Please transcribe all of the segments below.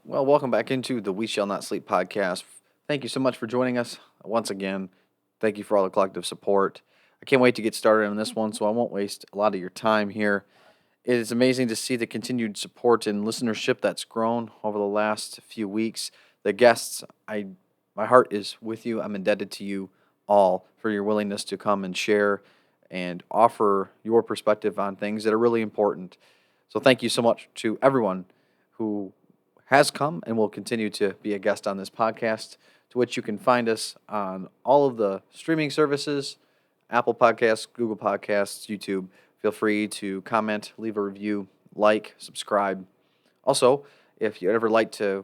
Well, welcome back into the We Shall Not Sleep podcast. Thank you so much for joining us once again. Thank you for all the collective support. I can't wait to get started on this one, so I won't waste a lot of your time here. It is amazing to see the continued support and listenership that's grown over the last few weeks. The guests, my heart is with you. I'm indebted to you all for your willingness to come and share and offer your perspective on things that are really important. So thank you so much to everyone who has come and will continue to be a guest on this podcast, to which you can find us on all of the streaming services, Apple Podcasts, Google Podcasts, YouTube. Feel free to comment, leave a review, like, subscribe. Also, if you'd ever like to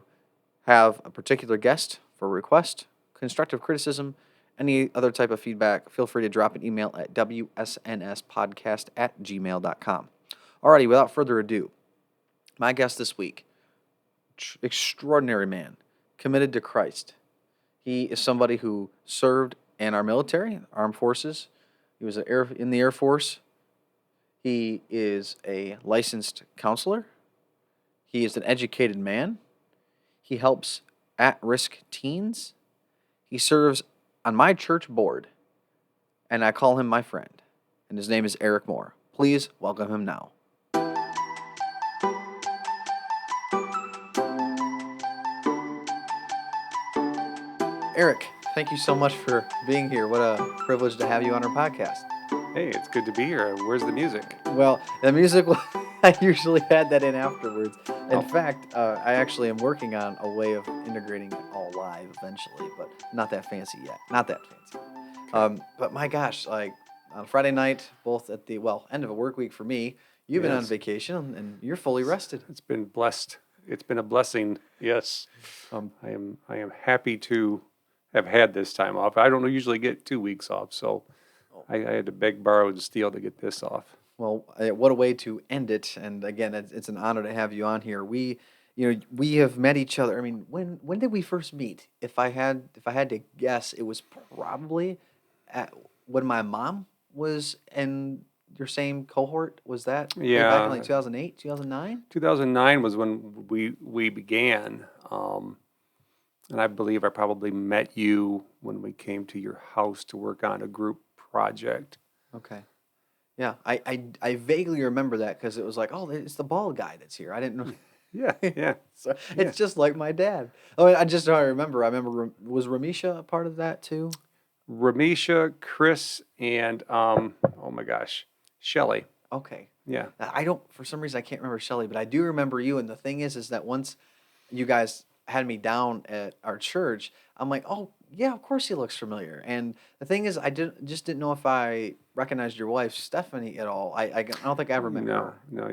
have a particular guest for a request, constructive criticism, any other type of feedback, feel free to drop an email at wsnspodcast@gmail.com. Alrighty, without further ado, my guest this week, extraordinary man, committed to Christ. He is somebody who served in our military, armed forces. He was in the Air Force. He is a licensed counselor. He is an educated man. He helps at-risk teens. He serves on my church board, and I call him my friend. And his name is Eric Moor. Please welcome him now. Eric, thank you so much for being here. What a privilege to have you on our podcast. Hey, it's good to be here. Where's the music? Well, the music, I usually had that in afterwards. In Oh. fact, I actually am working on a way of integrating it all live eventually, but not that fancy yet. Not that fancy. But my gosh, like on Friday night, both at the, end of a work week for me, you've been on Yes. vacation and you're fully rested. It's been blessed. It's been a blessing. Yes. I am happy to have had this time off. I don't usually get 2 weeks off, so I had to beg, borrow, and steal to get this off. Well, what a way to end it! And again, it's an honor to have you on here. We have met each other. I mean, when did we first meet? If I had to guess, it was probably when my mom was in your same cohort. Was that way back in like Yeah. 2008, 2009? 2009 was when we began, and I believe I probably met you when we came to your house to work on a group project. Okay. Yeah, I vaguely remember that because it was like, oh, it's the bald guy that's here. I didn't know. Yeah, yeah, So yeah. it's just like my dad. Oh, I just don't remember. I remember was Ramisha a part of that too? Ramisha, Chris, and oh my gosh, Shelly. Okay. Yeah. I don't, for some reason I can't remember Shelley, but I do remember you. And the thing is that once you guys had me down at our church, I'm like, oh yeah, of course he looks familiar. And the thing is, I didn't know if I recognized your wife Stephanie at all. I don't think I ever met No, her. no,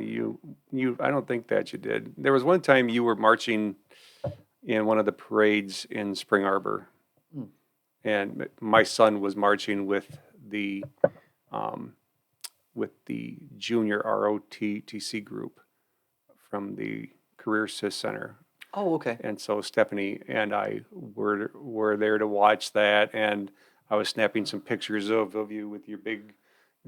I don't think that you did. There was one time you were marching in one of the parades in Spring Arbor, Hmm. and my son was marching um, with the junior ROTTC group from the Career Assist Center. Oh, okay. And so Stephanie and I were there to watch that, and I was snapping some pictures of you with your big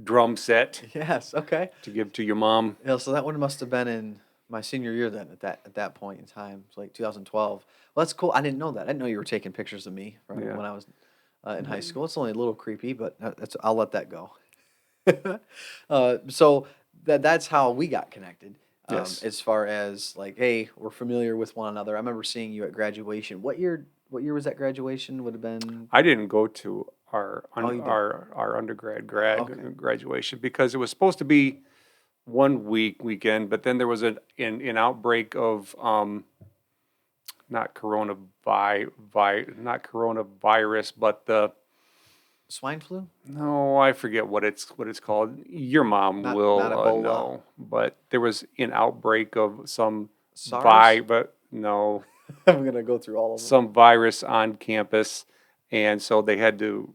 drum set Yes. Okay. to give to your mom. Yeah. So that one must have been in my senior year then. At that point in time, it's like 2012. Well, that's cool. I didn't know that. I didn't know you were taking pictures of me from Yeah. when I was in high school. It's only a little creepy, but I'll let that go. So that's how we got connected. Yes. As far as like, hey, we're familiar with one another. I remember seeing you at graduation. What year? What year was that graduation? Would have been. I didn't go to our Oh, you didn't. our undergrad Okay. graduation because it was supposed to be one weekend, but then there was an outbreak of not not coronavirus, but the Swine flu? no, I forget what it's called. Your mom Not will Ebola. know, but there was an outbreak of some SARS? but no, I'm gonna go through all of them. some virus on campus, and so they had to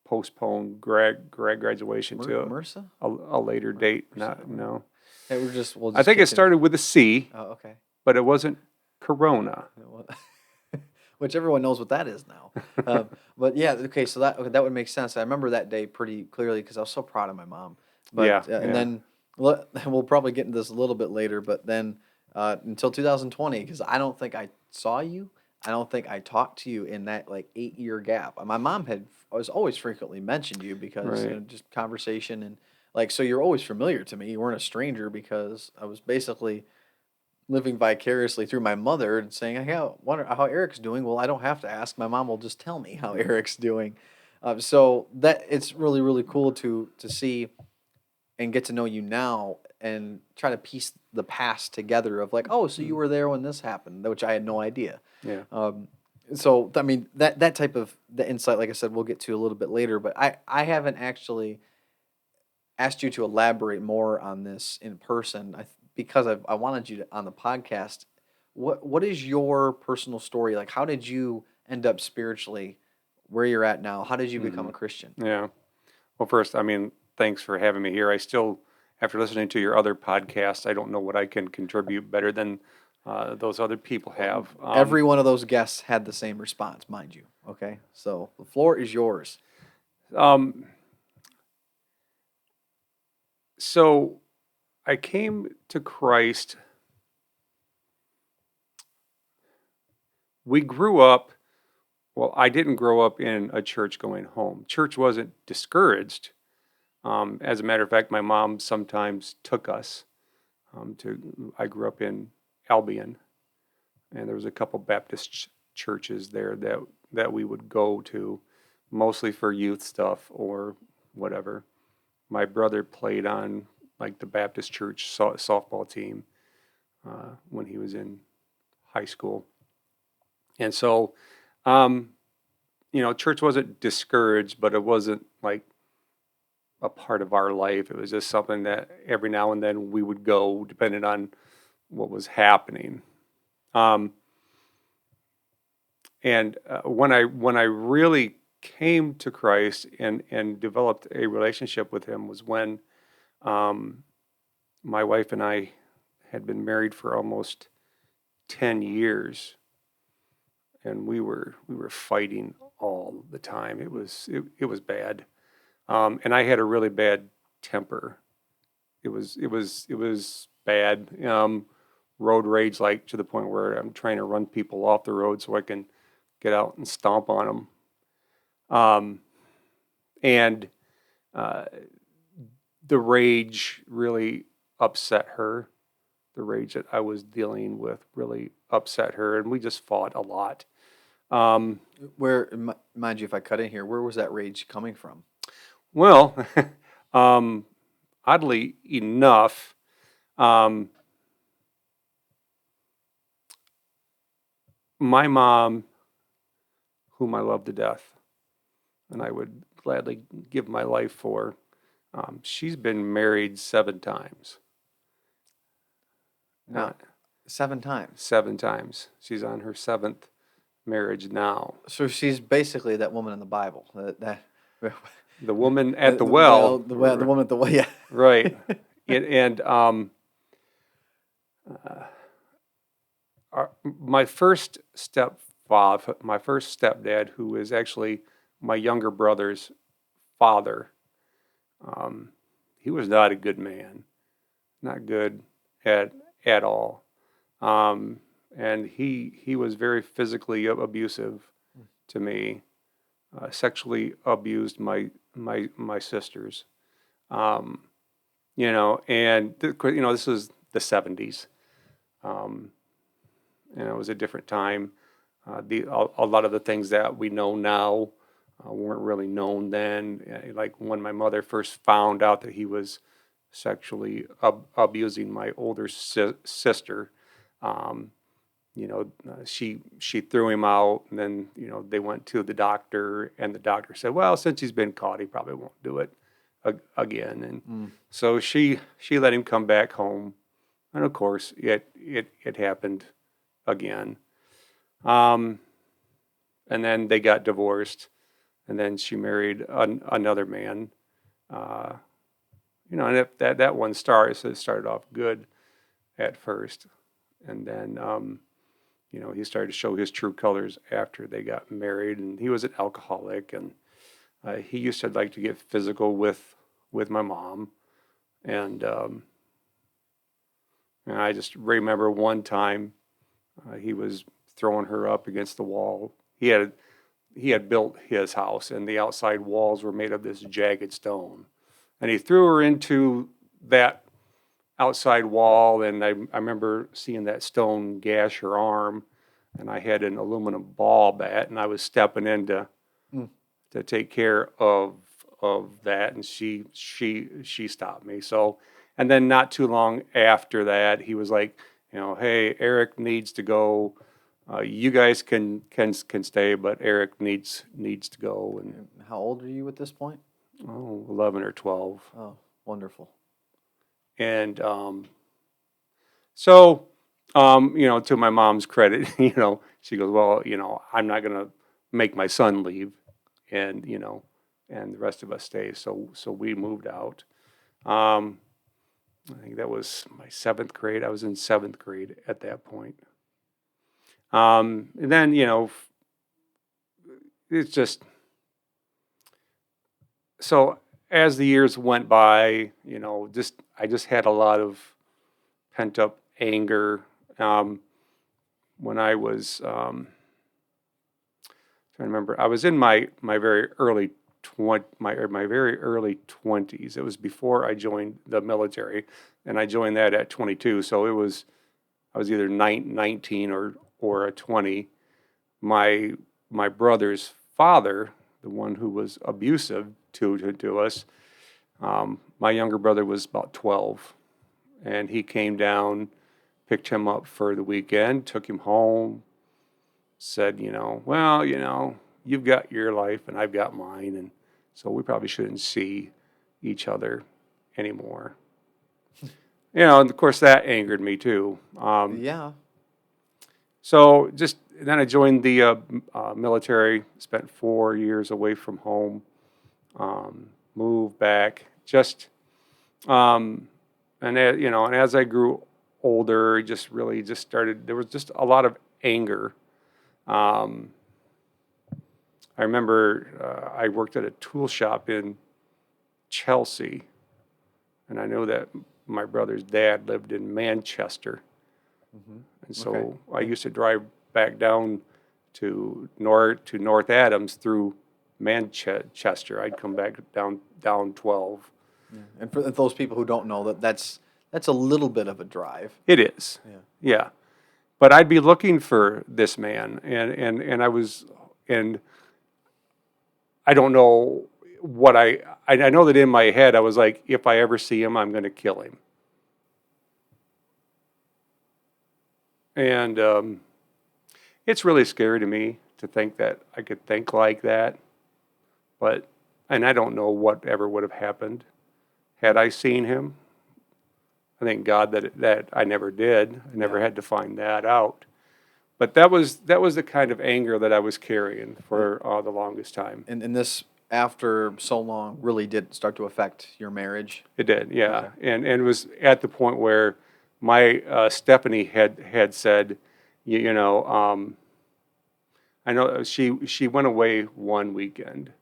postpone graduation to MRSA? a later date. MRSA? Not no. Hey, we'll I just think it continue. started with a C, Oh, okay. but it wasn't Corona. Which everyone knows what that is now. But yeah, okay, so that would make sense. I remember that day pretty clearly because I was so proud of my mom. But Yeah, and yeah. then we'll probably get into this a little bit later. But then until 2020, because I don't think I saw you. I don't think I talked to you in that like 8 year gap. My mom was always frequently mentioned you because Right. just conversation and like so you're always familiar to me. You weren't a stranger because I was basically living vicariously through my mother and saying, "Hey, I wonder how Eric's doing." Well, I don't have to ask. My mom will just tell me how Eric's doing. So that it's really really cool to see and get to know you now and try to piece the past together of like, oh, so you Mm. were there when this happened, which I had no idea. Yeah. So I mean that type of the insight, like I said, we'll get to a little bit later. But I haven't actually asked you to elaborate more on this in person. Because I wanted you to on the podcast. What is your personal story like? How did you end up spiritually where you're at now? How did you become Hmm. a Christian? Yeah. Well, first, I mean, thanks for having me here. I still, after listening to your other podcasts, I don't know what I can contribute better than those other people have. Every one of those guests had the same response, mind you. Okay, so the floor is yours. Um, so I came to Christ. We grew up, well, I didn't grow up in a church going home. Church wasn't discouraged. As a matter of fact, my mom sometimes took us I grew up in Albion, and there was a couple Baptist churches there that we would go to, mostly for youth stuff or whatever. My brother played on like the Baptist church softball team when he was in high school, and so um, church wasn't discouraged, but it wasn't like a part of our life. It was just something that every now and then we would go, depending on what was happening. Um, And when I really came to Christ and developed a relationship with Him was when um, my wife and I had been married for almost 10 years, and we were fighting all the time. It was bad, and I had a really bad temper. It was bad. Road rage, like to the point where I'm trying to run people off the road so I can get out and stomp on them. Um, and uh, the rage really upset her. The rage that I was dealing with really upset her, and we just fought a lot. Um, Mind you, if I cut in here, where was that rage coming from? well, um, oddly enough, um, my mom, whom I love to death, and I would gladly give my life for, she's been married 7 times. Uh, Now, 7 times. 7 times. She's on her seventh marriage now. So she's basically that woman in the Bible. The woman at the well, the woman at the well. Yeah. right? And uh, my first stepfather, my first stepdad, who is actually my younger brother's father, um, he was not a good man, not good at at all, um, and he was very physically abusive to me, sexually abused my sisters. Um, and this was the 70s. Um, it was a different time. A lot of the things that we know now weren't really known then. Like when my mother first found out that he was sexually abusing my older sister, um, she threw him out, and then they went to the doctor, and the doctor said, "Well, since he's been caught, he probably won't do it again." And Mm. so she let him come back home, and of course it happened again. Um, and then they got divorced, and then she married another man. Uh, and if that one started off good at first, and then he started to show his true colors after they got married, and he was an alcoholic, and he used to like to get physical with my mom, and And I just remember one time he was throwing her up against the wall. He had built his house, and the outside walls were made of this jagged stone. And he threw her into that outside wall, and I remember seeing that stone gash her arm, and I had an aluminum ball bat, and I was stepping in to take care of that, and she stopped me. So, and then not too long after that, he was like, hey, Eric needs to go. You guys can stay, but Eric needs to go. And How old are you at this point? 11 or 12. Oh, wonderful. And so, to my mom's credit, she goes, well, I'm not going to make my son leave, and and the rest of us stay. So we moved out. I think that was my 7th grade. I was in 7th grade at that point. And then, it's just, so as the years went by, I just had a lot of pent up anger. When I was, trying to remember, I was in my very early my very early 20s. It was before I joined the military, and I joined that at 22. So I was either 19 or a 20. My brother's father, the one who was abusive to us, my younger brother was about 12, and he came down, picked him up for the weekend, took him home, said, well, you've got your life and I've got mine, and so we probably shouldn't see each other anymore. And of course that angered me too. Yeah. So then I joined the military, spent 4 years away from home, moved back, and as I grew older, just started, there was just a lot of anger. I remember I worked at a tool shop in Chelsea, and I know that my brother's dad lived in Manchester. Mm-hmm. And so Okay. I used to drive back down to North Adams through Manchester. I'd come back down 12. Yeah. And for those people who don't know, that's a little bit of a drive. It is. Yeah. Yeah. But I'd be looking for this man, and I don't know what I know that in my head I was like, if I ever see him, I'm going to kill him. And it's really scary to me to think that I could think like that. And I don't know whatever would have happened had I seen him. I thank God that I never did. I never had to find that out. But that was the kind of anger that I was carrying for the longest time. And this, after so long, really did start to affect your marriage? It did, yeah. Okay. And it was at the point where my Stephanie had said, I know she went away one weekend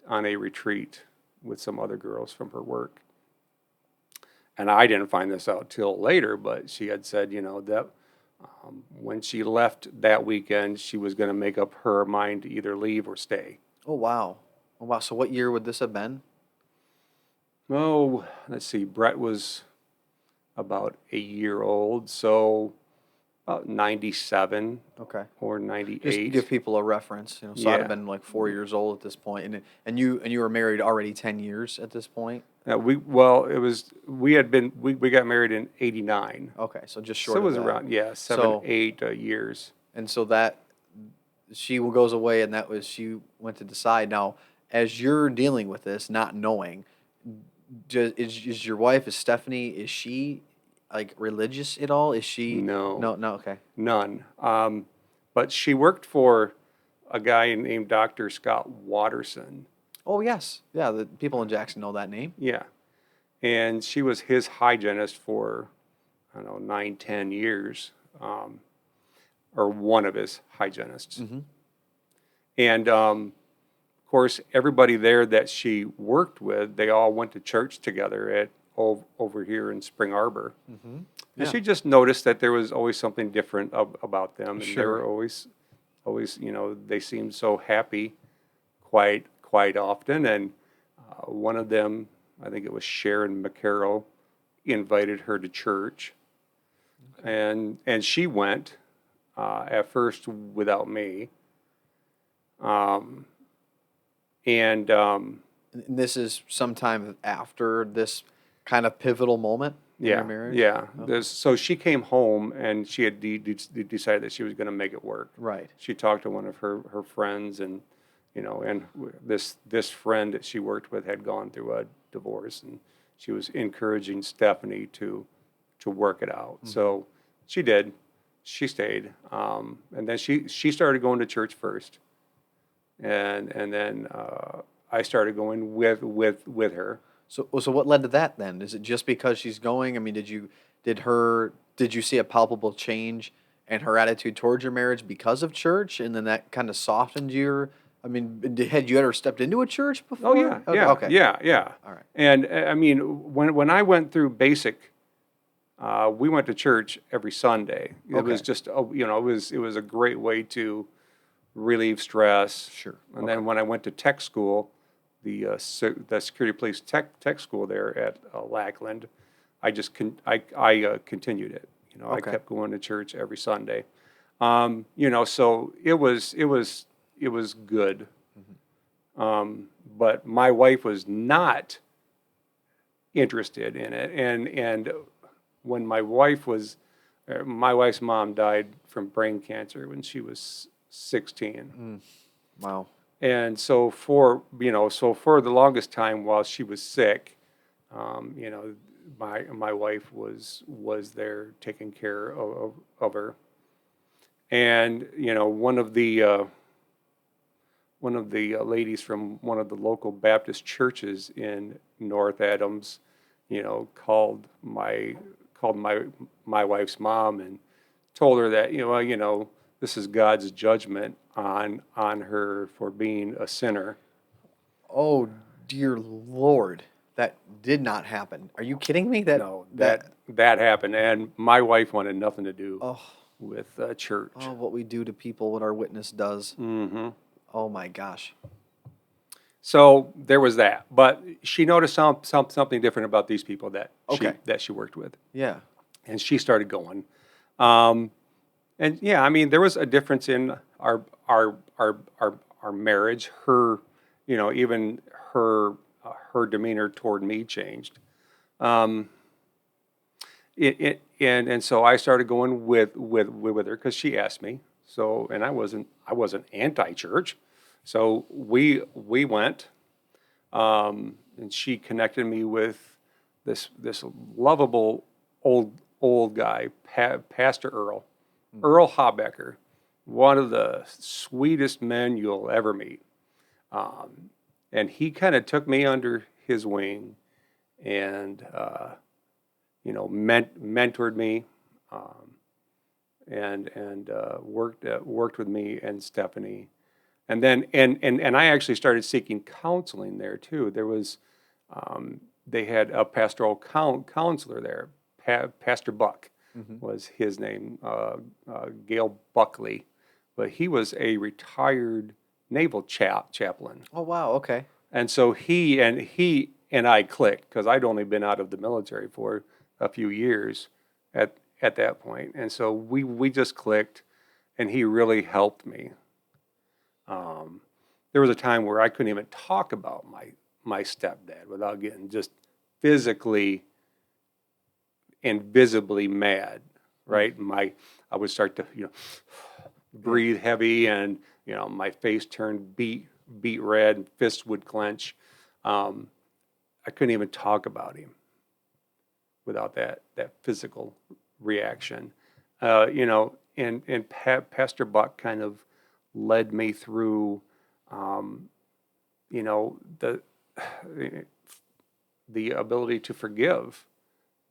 on a retreat with some other girls from her work. And I didn't find this out till later, but she had said, that when she left that weekend, she was going to make up her mind to either leave or stay. Oh, wow. Oh, wow. So what year would this have been? Oh, let's see. Brett was about a year old, so about 97 Okay. or Just 98. give people a reference. So I'd Yeah. have been like 4 years old at this point, and you were married already 10 years at this point. We got married in 89. Okay, so just So short it of was that. around 7, So 8 years. and so that she goes away, and that was she went to decide. Now, as you're dealing with this, not knowing, is your wife, is Stephanie, is she like religious at all? Is she? No. No. Okay. None. But she worked for a guy named Dr. Scott Watterson. Oh yes, yeah. The people in Jackson know that name. Yeah. And she was his hygienist for, I don't know, 9, 10 years, or one of his hygienists. Mm-hmm. And of course, everybody there that she worked with, they all went to church together over here in Spring Arbor. Mm-hmm. And Yeah. she just noticed that there was always something different about them, and they Sure. were always, they seemed so happy quite often. And one of them, I think it was Sharon McCarroll, invited her to church, and she went at first without me, um, and And this is sometime after this kind of pivotal moment in your yeah, marriage? yeah. Okay. So she came home and she had decided that she was going to make it work. Right. She talked to one of her friends, and this friend that she worked with had gone through a divorce, and she was encouraging Stephanie to work it out. Mm-hmm. So she did. She stayed, and then she started going to church first, and then I started going with her. So what led to that then? Is it just because she's going? I mean, did you see a palpable change in her attitude towards your marriage because of church, and then that kind of softened your? I mean, had you ever stepped into a church before? Oh yeah, Okay. yeah, Okay. yeah. All right. And I mean, when I went through basic, we went to church every Sunday. It was Okay. just it was a great way to relieve stress. Sure. And Okay. then when I went to tech school, the security police tech school there at Lackland, I continued it. I Okay. kept going to church every Sunday. So it was good. But my wife was not interested in it, and when my wife's mom died from brain cancer when she was 16. Wow. And so for the longest time while she was sick, my wife was there taking care of her. And one of the ladies from one of the local Baptist churches in North Adams, called my wife's mom and told her that this is God's judgment on her for being a sinner. Oh dear Lord, that did not happen. Are you kidding me? No, that happened, and my wife wanted nothing to do Oh, with church. what we do to people, what our witness does. Hmm. Oh my gosh. So there was that, but she noticed something different about these people that Okay. she worked with, Yeah. and she started going. And yeah, I mean, there was a difference in our marriage. Her, even her demeanor toward me changed. And so I started going with her because she asked me. So, and I wasn't anti-church. So we went, and she connected me with this lovable old guy, Pastor Earl Habecker, one of the sweetest men you'll ever meet. And he kind of took me under his wing, and mentored me, and worked with me and Stephanie. And then and I actually started seeking counseling there too. There was they had a pastoral counselor there, Pastor Buck was his name, Gail Buckley, but he was a retired naval chaplain. Oh wow. Okay. And so he and I clicked because I'd only been out of the military for a few years at that point, and so we just clicked, and he really helped me. There was a time where I couldn't even talk about my stepdad without getting just physically and visibly mad, right? I would start to breathe heavy, and my face turned beet red, and fists would clench. I couldn't even talk about him without that physical reaction. And Pastor Buck kind of led me through, the ability to forgive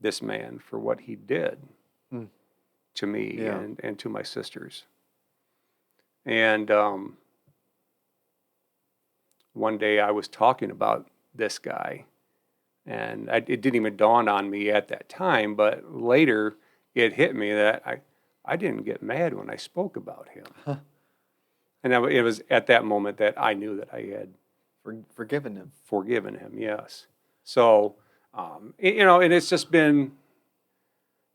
this man for what he did to me Yeah. and to my sisters. And one day I was talking about this guy, And it didn't even dawn on me at that time, but later it hit me that I didn't get mad when I spoke about him. Huh. And it was at that moment that I knew that I had Forgiven him. forgiven him, yes. So, and it's just been,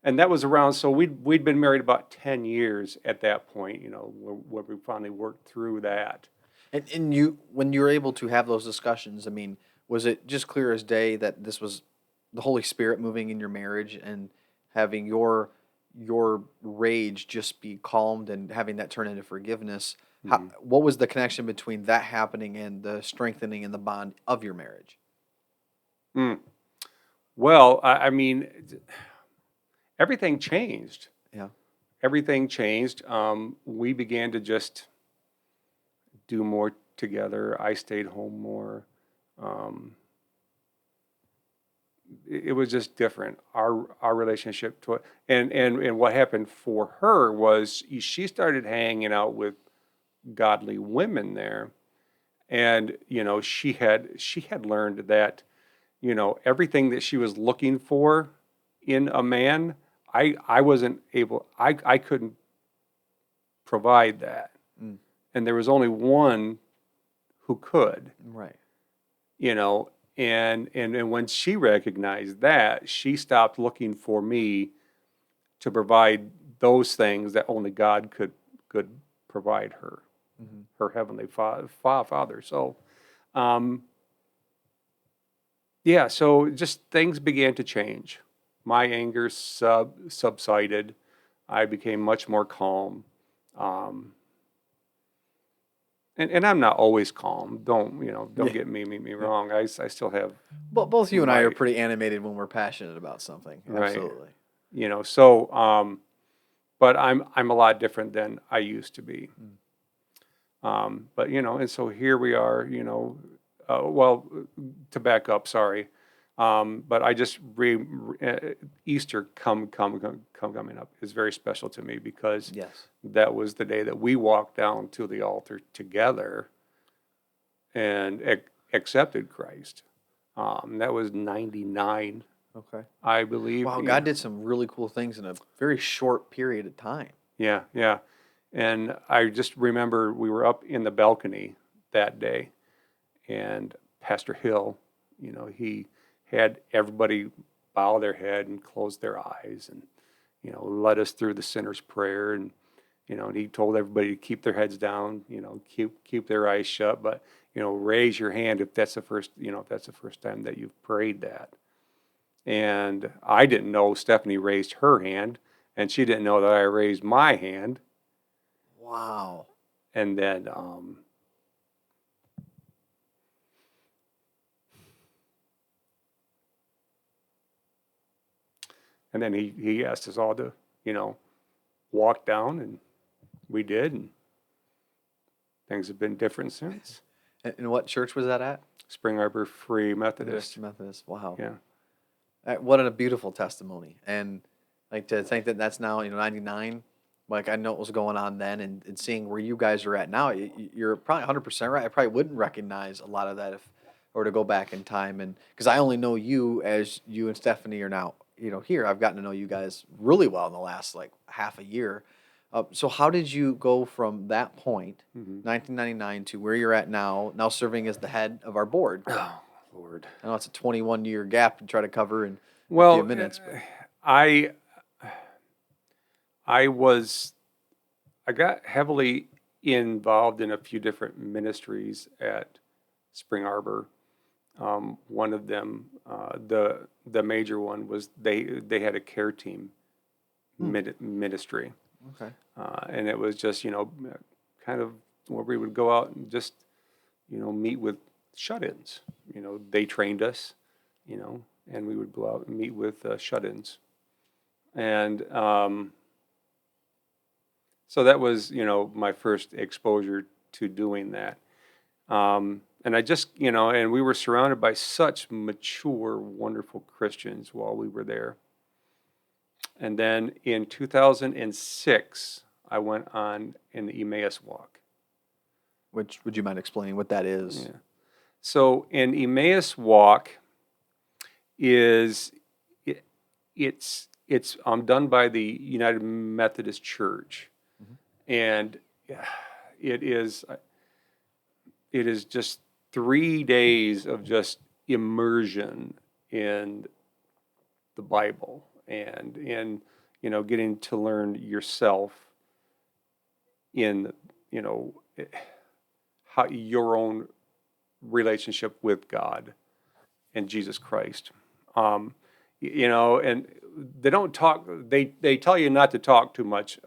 and that was around, so we'd been married about 10 years at that point, where we finally worked through that. And you, when you were able to have those discussions, I mean, was it just clear as day that this was the Holy Spirit moving in your marriage and having your rage just be calmed and having that turn into forgiveness? Mhm. What was the connection between that happening and the strengthening and the bond of your marriage? Mm. Well, I mean, everything changed. Yeah. Everything changed. We began to just do more together. I stayed home more. Um, it was just different. Our relationship to it, and what happened for her was she started hanging out with godly women there, and she had learned that everything that she was looking for in a man, I wasn't able. I couldn't provide that, Mm, and there was only one who could. right. you know and when she recognized that, she stopped looking for me to provide those things that only God could provide her, Hmm. her heavenly father. So um yeah, so just things began to change. My anger subsided. I became much more calm. um and I'm not always calm. Don't Yeah. get me Yeah. wrong. I still have But both you and I are my pretty animated when we're passionate about something. right. Absolutely. So but I'm a lot different than I used to be. Mm. But and so here we are. Well, to back up, sorry. But I just Easter coming up is very special to me because Yes. that was the day that we walked down to the altar together and accepted Christ. That was 99, Okay. I believe. Wow, God did some really cool things in a very short period of time. Yeah, yeah. And I just remember we were up in the balcony that day, and Pastor Hill, he had everybody bow their head and close their eyes and, led us through the sinner's prayer. And he told everybody to keep their heads down, keep their eyes shut, but, raise your hand if that's the first time that you've prayed that. And I didn't know Stephanie raised her hand, and she didn't know that I raised my hand. Wow. And then he asked us all to, walk down, and we did, and things have been different since. And what church was that at? Spring Arbor Free Methodist. Methodist. Methodist. Wow. Yeah. What a beautiful testimony. And like to think that that's now, 99. Like I know what was going on then and seeing where you guys are at now, you're probably 100% right. I probably wouldn't recognize a lot of that if I were to go back in time. And because I only know you as you and Stephanie are now, here. I've gotten to know you guys really well in the last like half a year. So how did you go from that point, Hmm. 1999, to where you're at now serving as the head of our board? Oh, Lord. I know it's a 21-year gap to try to cover in a few Well, minutes, but I I was I got heavily involved in a few different ministries at Spring Arbor. One of them, the major one, was they had a care team hmm, ministry, okay. and it was just kind of where we would go out and just meet with shut-ins. They trained us, and we would go out and meet with shut-ins, and so that was my first exposure to doing that. And I just, and we were surrounded by such mature, wonderful Christians while we were there. And then in 2006, I went on an Emmaus walk. Which would you mind explaining what that is? Yeah. So an Emmaus walk is it, it's done by the United Methodist Church, and it is it is just 3 days of just immersion in the Bible and in getting to learn yourself in how your own relationship with God and Jesus Christ. And they don't talk. They tell you not to talk too much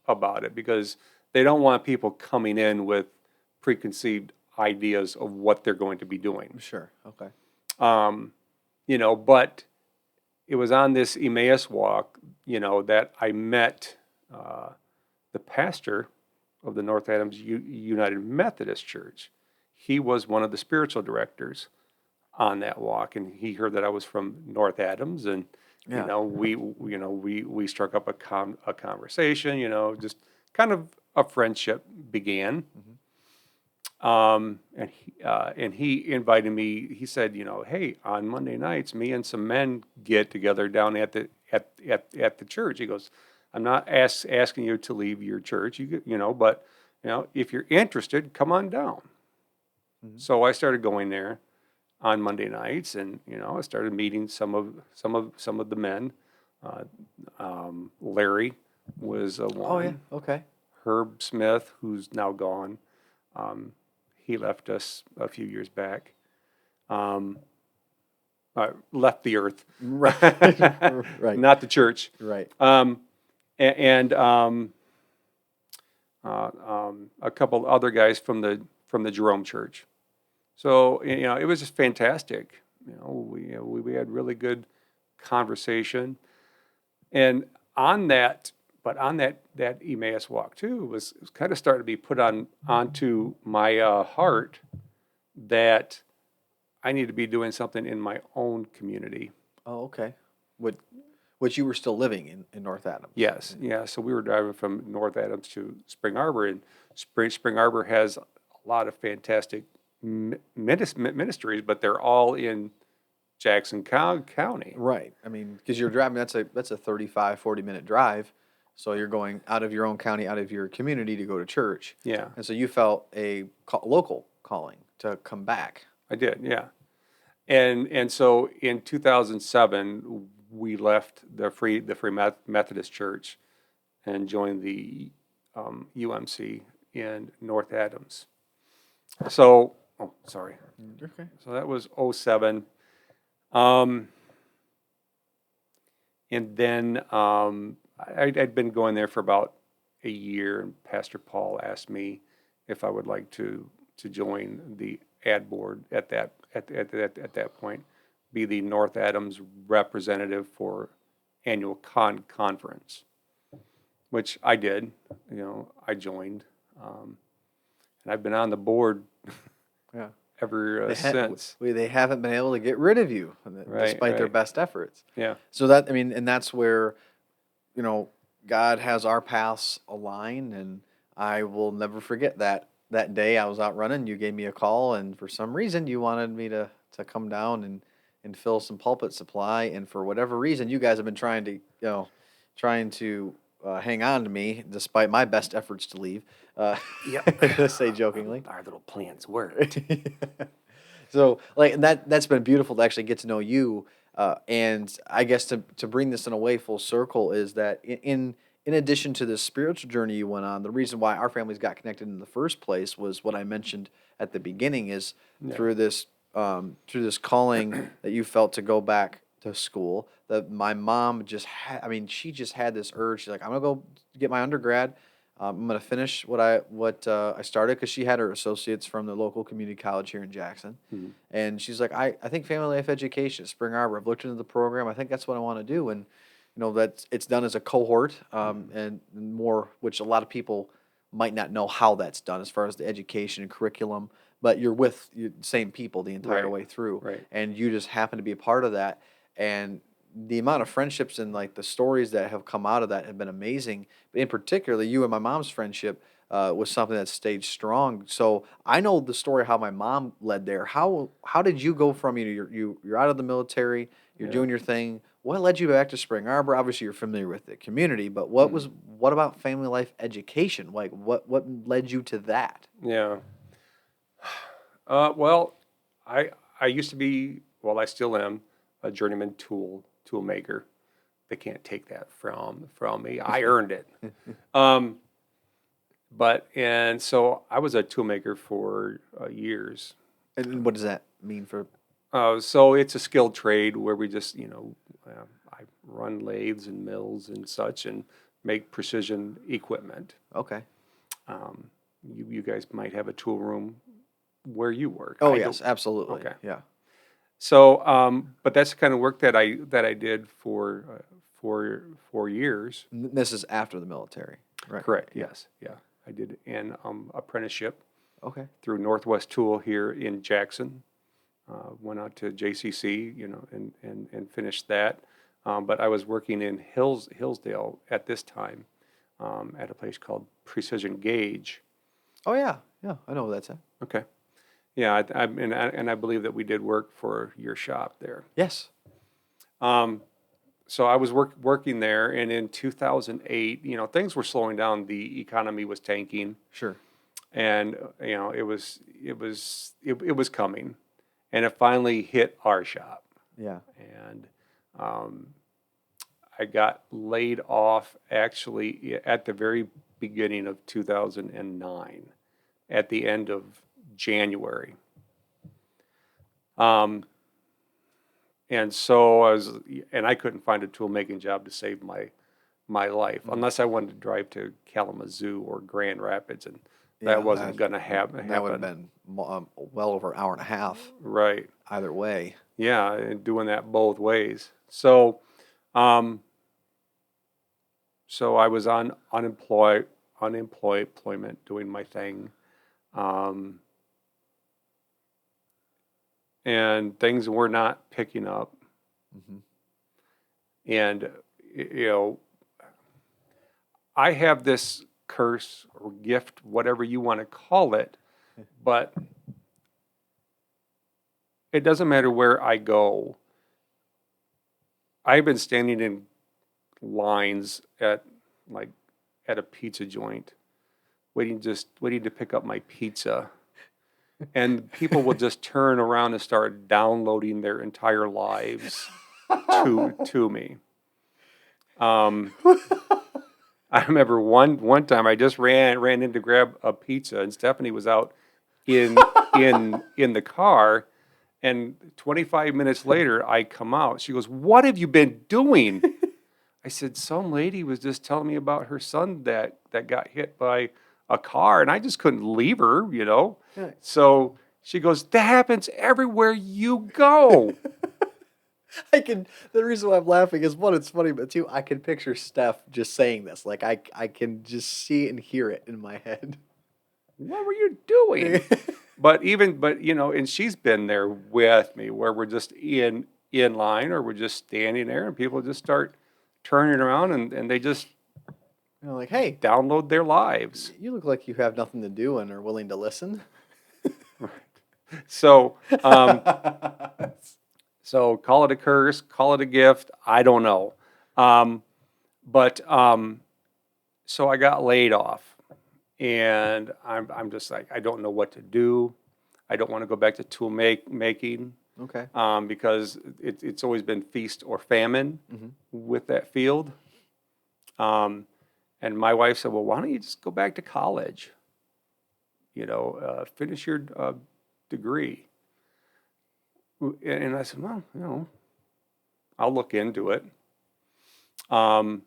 about it because they don't want people coming in with preconceived ideas of what they're going to be doing. Sure. Okay. But it was on this Emmaus walk, that I met the pastor of the North Adams United Methodist Church. He was one of the spiritual directors on that walk, and he heard that I was from North Adams, and Yeah. we struck up a conversation. Just kind of a friendship began. And he invited me. He said, hey, on Monday nights, me and some men get together down at the church. He goes, I'm not asking you to leave your church, but if you're interested, come on down. So I started going there on Monday nights, and I started meeting some of the men. Larry was one. Oh yeah. Okay. Herb Smith, who's now gone. He left us a few years back. Left the earth, Right. Right. not the church. Right. And a couple other guys from the Jerome Church. So it was just fantastic. We had really good conversation, and on that Emmaus walk too was kind of starting to be put onto my heart that I need to be doing something in my own community. Oh, okay. Which you were still living in North Adams. Yes, yeah. So we were driving from North Adams to Spring Arbor, and Spring Arbor has a lot of fantastic ministries, but they're all in Jackson County. Right. I mean, because you're driving, that's a 35, 40-minute drive. So you're going out of your own county, out of your community to go to church. Yeah, And so you felt a local calling to come back. I did. Yeah, and so in 2007 we left the Free Methodist Church and joined the UMC in North Adams. So, sorry. Okay. So that was 07. And then I'd been going there for about a year, and Pastor Paul asked me if I would like to join the ad board at that point, be the North Adams representative for annual conference, which I did. I joined, and I've been on the board Yeah. ever since. They haven't been able to get rid of you, despite their Right. best efforts. Yeah. So and that's where, God has our paths aligned, and I will never forget that day I was out running. You gave me a call, and for some reason you wanted me to come down and fill some pulpit supply, and for whatever reason you guys have been trying to hang on to me despite my best efforts to leave. Yep. To say jokingly. Our little plans worked. So that's been beautiful to actually get to know you, and I guess to bring this in a way full circle is that in addition to the spiritual journey you went on, the reason why our families got connected in the first place was what I mentioned at the beginning is through this calling that you felt to go back to school. That my mom she just had this urge. She's like, I'm gonna go get my undergrad. I'm going to finish what I started because she had her associates from the local community college here in Jackson. Mm-hmm. And She's like, I think family life education at Spring Arbor. I've looked into the program. I think that's what I want to do. And, that it's done as a cohort and more, which a lot of people might not know how that's done as far as the education and curriculum. But you're with the same people the entire Right. way through. Right. And you just happen to be a part of that. And the amount of friendships and like the stories that have come out of that have been amazing. But in particular, you and my mom's friendship, was something that stayed strong. So I know the story how my mom led there. How did you go from you're out of the military, you're Yeah. doing your thing. What led you back to Spring Arbor? Obviously, you're familiar with the community, but what about family life education? Like what led you to that? Yeah. Well, I used to be, well, I still am a journeyman tool maker. They can't take that from me. I earned it. Um, and so I was a tool maker for years. And what does that mean for? So it's a skilled trade where we just, I run lathes and mills and such and make precision equipment. Okay. You guys might have a tool room where you work. Oh I yes, don't- absolutely. Okay. Yeah. So, but that's the kind of work that I did for 4 years. This is after the military, right? Correct. Yeah. Yes. Yeah. I did an apprenticeship Okay. through Northwest Tool here in Jackson. Went out to JCC, and finished that. But I was working in Hillsdale at this time, at a place called Precision Gauge. Oh yeah, yeah. I know where that's at. Okay. Yeah, and I believe that we did work for your shop there. Yes. So I was working there, and in 2008, things were slowing down. The economy was tanking, Sure. and it was coming, and it finally hit our shop, Yeah. and I got laid off actually at the very beginning of 2009, at the end of January. And so I couldn't find a tool making job to save my life, unless I wanted to drive to Kalamazoo or Grand Rapids, and Yeah, that wasn't going to happen. That would have been well over an hour and a half Right. either way. Yeah, and doing that both ways. So, I was on unemployment, doing my thing. And things were not picking up. Mhm. And, I have this curse or gift, whatever you want to call it, but it doesn't matter where I go. I've been standing in lines at a pizza joint, waiting to pick up my pizza. And people will just turn around and start downloading their entire lives to me. I remember one time I just ran in to grab a pizza, and Stephanie was out in the car, and 25 minutes later I come out. She goes, "What have you been doing?" I said, "Some lady was just telling me about her son that got hit by a car, and I just couldn't leave her, Yeah. So she goes, "That happens everywhere you go." The reason why I'm laughing is one, it's funny, but two, I can picture Steph just saying this. Like I can just see and hear it in my head. What were you doing? But and she's been there with me, where we're just in line, or we're just standing there, and people just start turning around, and they just Like, hey, download their lives. you look like you have nothing to do and are willing to listen. So, so call it a curse, call it a gift. I don't know. But so I got laid off, and I'm just like, I don't know what to do. I don't want to go back to tool making, Okay. because it's always been feast or famine Mhm. with that field. And my wife said, "Well, why don't you just go back to college? Finish your degree." And I said, "Well, I'll look into it." And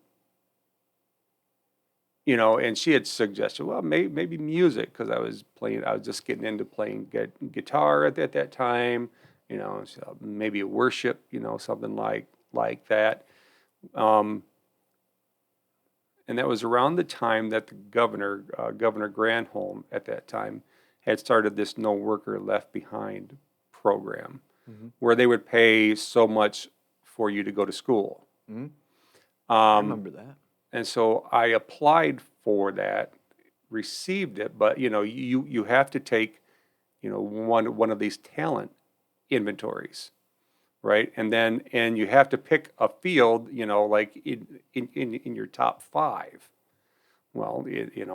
she had suggested, well, maybe music, because I was just getting into playing guitar at that time, so maybe a worship, something like that. And that was around the time that the Governor Granholm at that time had started this No Worker Left Behind program, Mhm. where they would pay so much for you to go to school. Mhm. I remember that. And so I applied for that received it, but you have to take one of these talent inventories, right? And you have to pick a field, like in your top five. Well,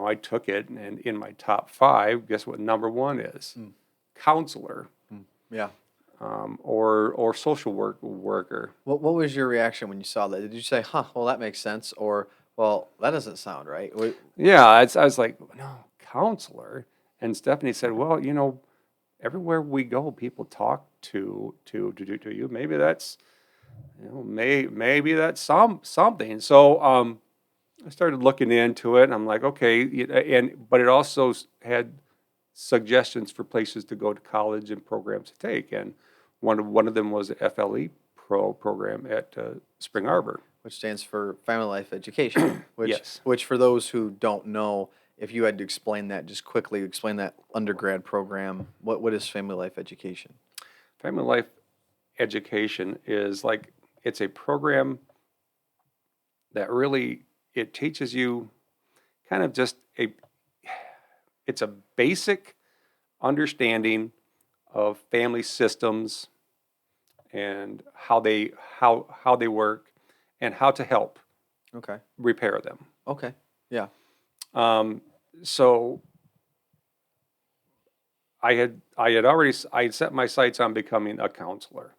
I took it, and in my top five, guess what number one is? Counselor, Yeah. or social worker. What was your reaction when you saw that? Did you say, "Huh, well that makes sense," or "Well, that doesn't sound right"? Yeah, I was like, no, counselor. And Stephanie said, well, everywhere we go, people talk to you. Maybe that's, maybe that's something. So I started looking into it, and I'm like, okay, but it also had suggestions for places to go to college and programs to take, and one of them was the FLE program at Spring Arbor. Which stands for Family Life Education. Yes. Which for those who don't know, if you had to explain that, just quickly explain that undergrad program. What is Family Life Education? Family Life Education is like, it's a program that really, it teaches you kind of just it's a basic understanding of family systems and how they work and how to help Okay. repair them. Okay. Yeah. So I had set my sights on becoming a counselor,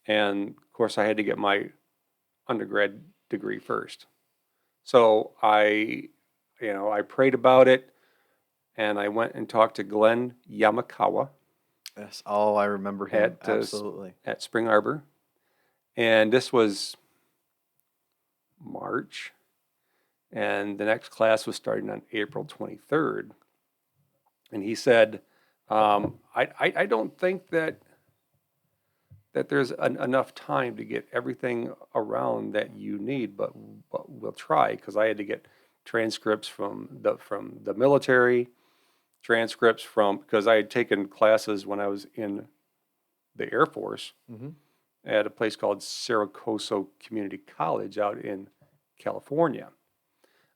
and of course I had to get my undergrad degree first. So I prayed about it, and I went and talked to Glenn Yamakawa Yes. Oh, I remember him. at Absolutely. at Spring Arbor, and this was March, and the next class was starting on April 23rd. And he said, I don't think that there's enough time to get everything around that you need, but we'll try, because I had to get transcripts from the military, transcripts from, because I had taken classes when I was in the Air Force Mm-hmm. at a place called Saracoso Community College out in California.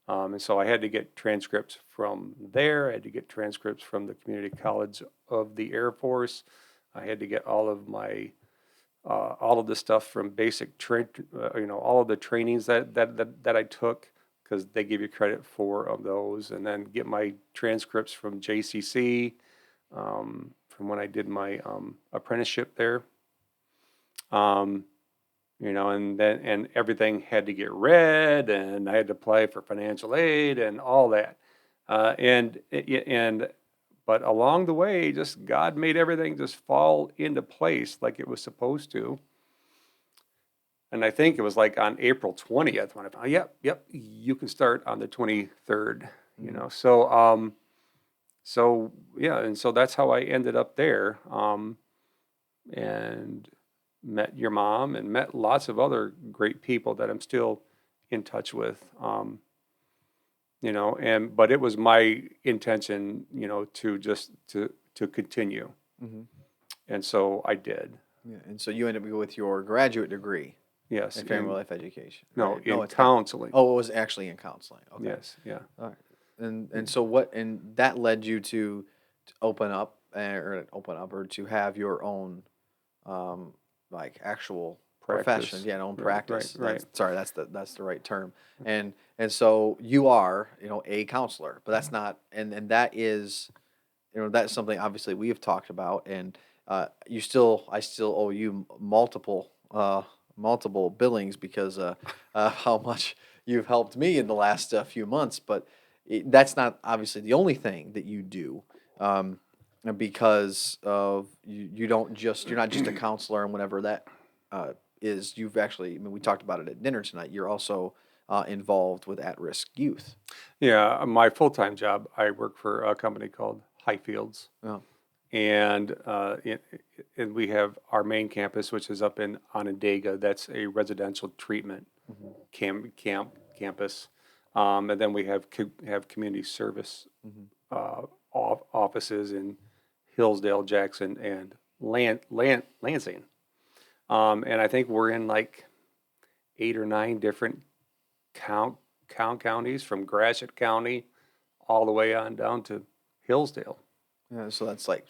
And so I had to get transcripts from there. I had to get transcripts from the Community College of the Air Force. I had to get all of the stuff from basic all of the trainings that I took, because they give you credit for those, and then get my transcripts from JCC, from when I did my apprenticeship there. And everything had to get read, and I had to apply for financial aid and all that. But along the way, just God made everything just fall into place like it was supposed to. And I think it was like on April 20th when I found, yep, you can start on the 23rd, So yeah, and so that's how I ended up there. And met your mom and met lots of other great people that I'm still in touch with. But it was my intention, to continue. Mm-hmm. And so I did. Yeah. And so you ended up with your graduate degree Yes. in Family Life Education. No, right? in It's counseling. Oh, it was actually in counseling. Okay. Yes. Yeah. All right. And so and that led you to open up, or to have your own like actual profession, Practice. own Right, practice. right. Sorry, that's the right term. And so you are, a counselor, but that's not, and that is, that's something obviously we have talked about, and I still owe you multiple billings because how much you've helped me in the last few months, but that's not obviously the only thing that you do. Because of you're not just a counselor and whatever that is. You've actually, I mean, we talked about it at dinner tonight. You're also involved with at-risk youth. Yeah. My full-time job, I work for a company called Highfields. Oh, And and we have our main campus, which is up in Onondaga. That's a residential treatment campus. And then we have community service offices in Hillsdale, Jackson, and Lansing. And I think we're in like 8 or 9 different counties, from Gratiot County all the way on down to Hillsdale. Yeah, so that's like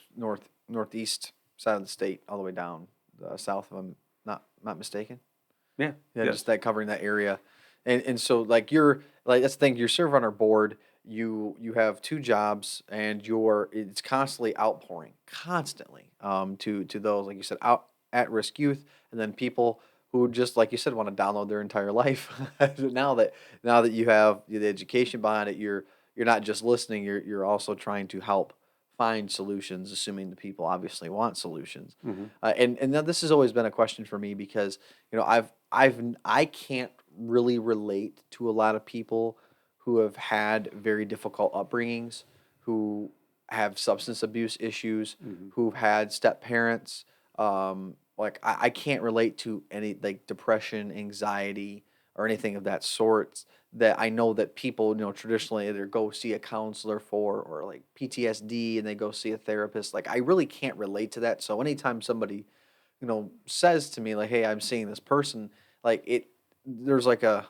northeast side of the state, all the way down south, if I'm not mistaken. Yeah. Yeah, Yes. just that covering that area, and so like you're like that's the thing. You're serving on our board. You have two jobs, and it's constantly outpouring, constantly to those like you said out at risk youth, and then people who just like you said want to download their entire life. now that you have the education behind it, you're not just listening. You're also trying to help find solutions, assuming the people obviously want solutions. Hmm. And now this has always been a question for me because I can't really relate to a lot of people who have had very difficult upbringings, who have substance abuse issues, Hmm. who've had step parents. Like I can't relate to any like depression, anxiety, or anything of that sort that I know that people, traditionally either go see a counselor for or like PTSD and they go see a therapist. Like I really can't relate to that. So anytime somebody, says to me like, "Hey, I'm seeing this person," like there's like a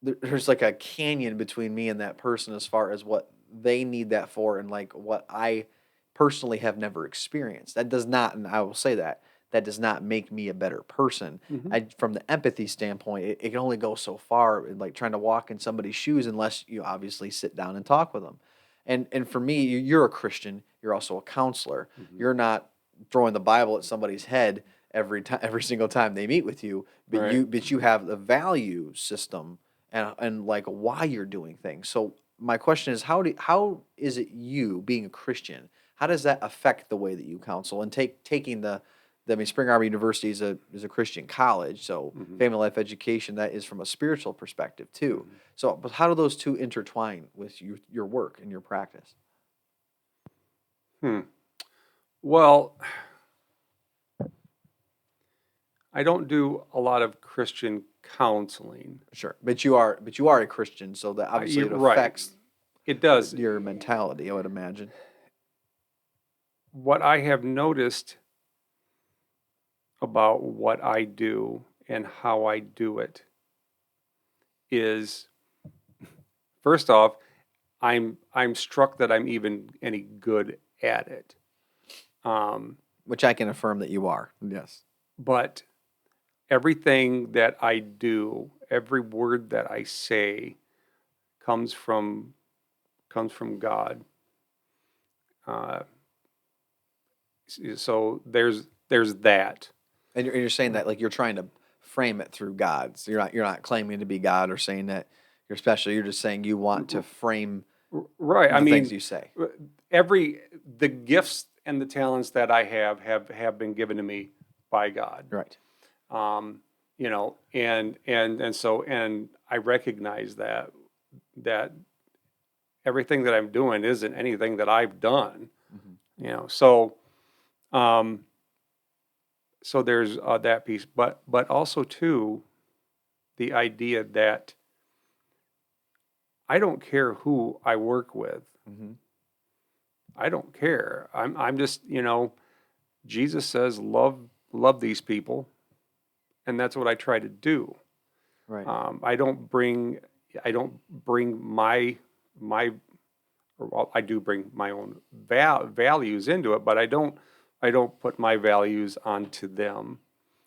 there's like a canyon between me and that person as far as what they need that for and like what I personally have never experienced. That does not, and I will say that does not make me a better person. Hmm. From the empathy standpoint, it can only go so far, like trying to walk in somebody's shoes unless you obviously sit down and talk with them. And for me, you're a Christian. You're also a counselor. Hmm. You're not throwing the Bible at somebody's head every time, every single time they meet with you, but Right. you have the value system and like why you're doing things. So my question is, how is it you being a Christian? How does that affect the way that you counsel and taking I mean, Spring Arbor University is a Christian college, so Hmm. family life education that is from a spiritual perspective too. Hmm. So, but how do those two intertwine with your work and your practice? Hmm. Well, I don't do a lot of Christian counseling. Sure, but you are a Christian, so that obviously it You're right. affects It does. your mentality, I would imagine. What I have noticed about what I do and how I do it is, first off, I'm struck that I'm even any good at it. Which I can affirm that you are. Yes. But everything that I do, every word that I say comes from God. Uh, so there's that. And you're saying that like you're trying to frame it through God. So you're not claiming to be God or saying that you're special. You're just saying you want to frame Right. the I things mean, you say. the gifts and the talents that I have been given to me by God. Right. And I recognize that everything that I'm doing isn't anything that I've done. Mm-hmm. Um, so there's that piece, but also too, the idea that I don't care who I work with. Mm-hmm. I don't care. I'm just, Jesus says love these people, and that's what I try to do. Right. I don't bring my well, I do bring my own values into it, but I don't put my values onto them.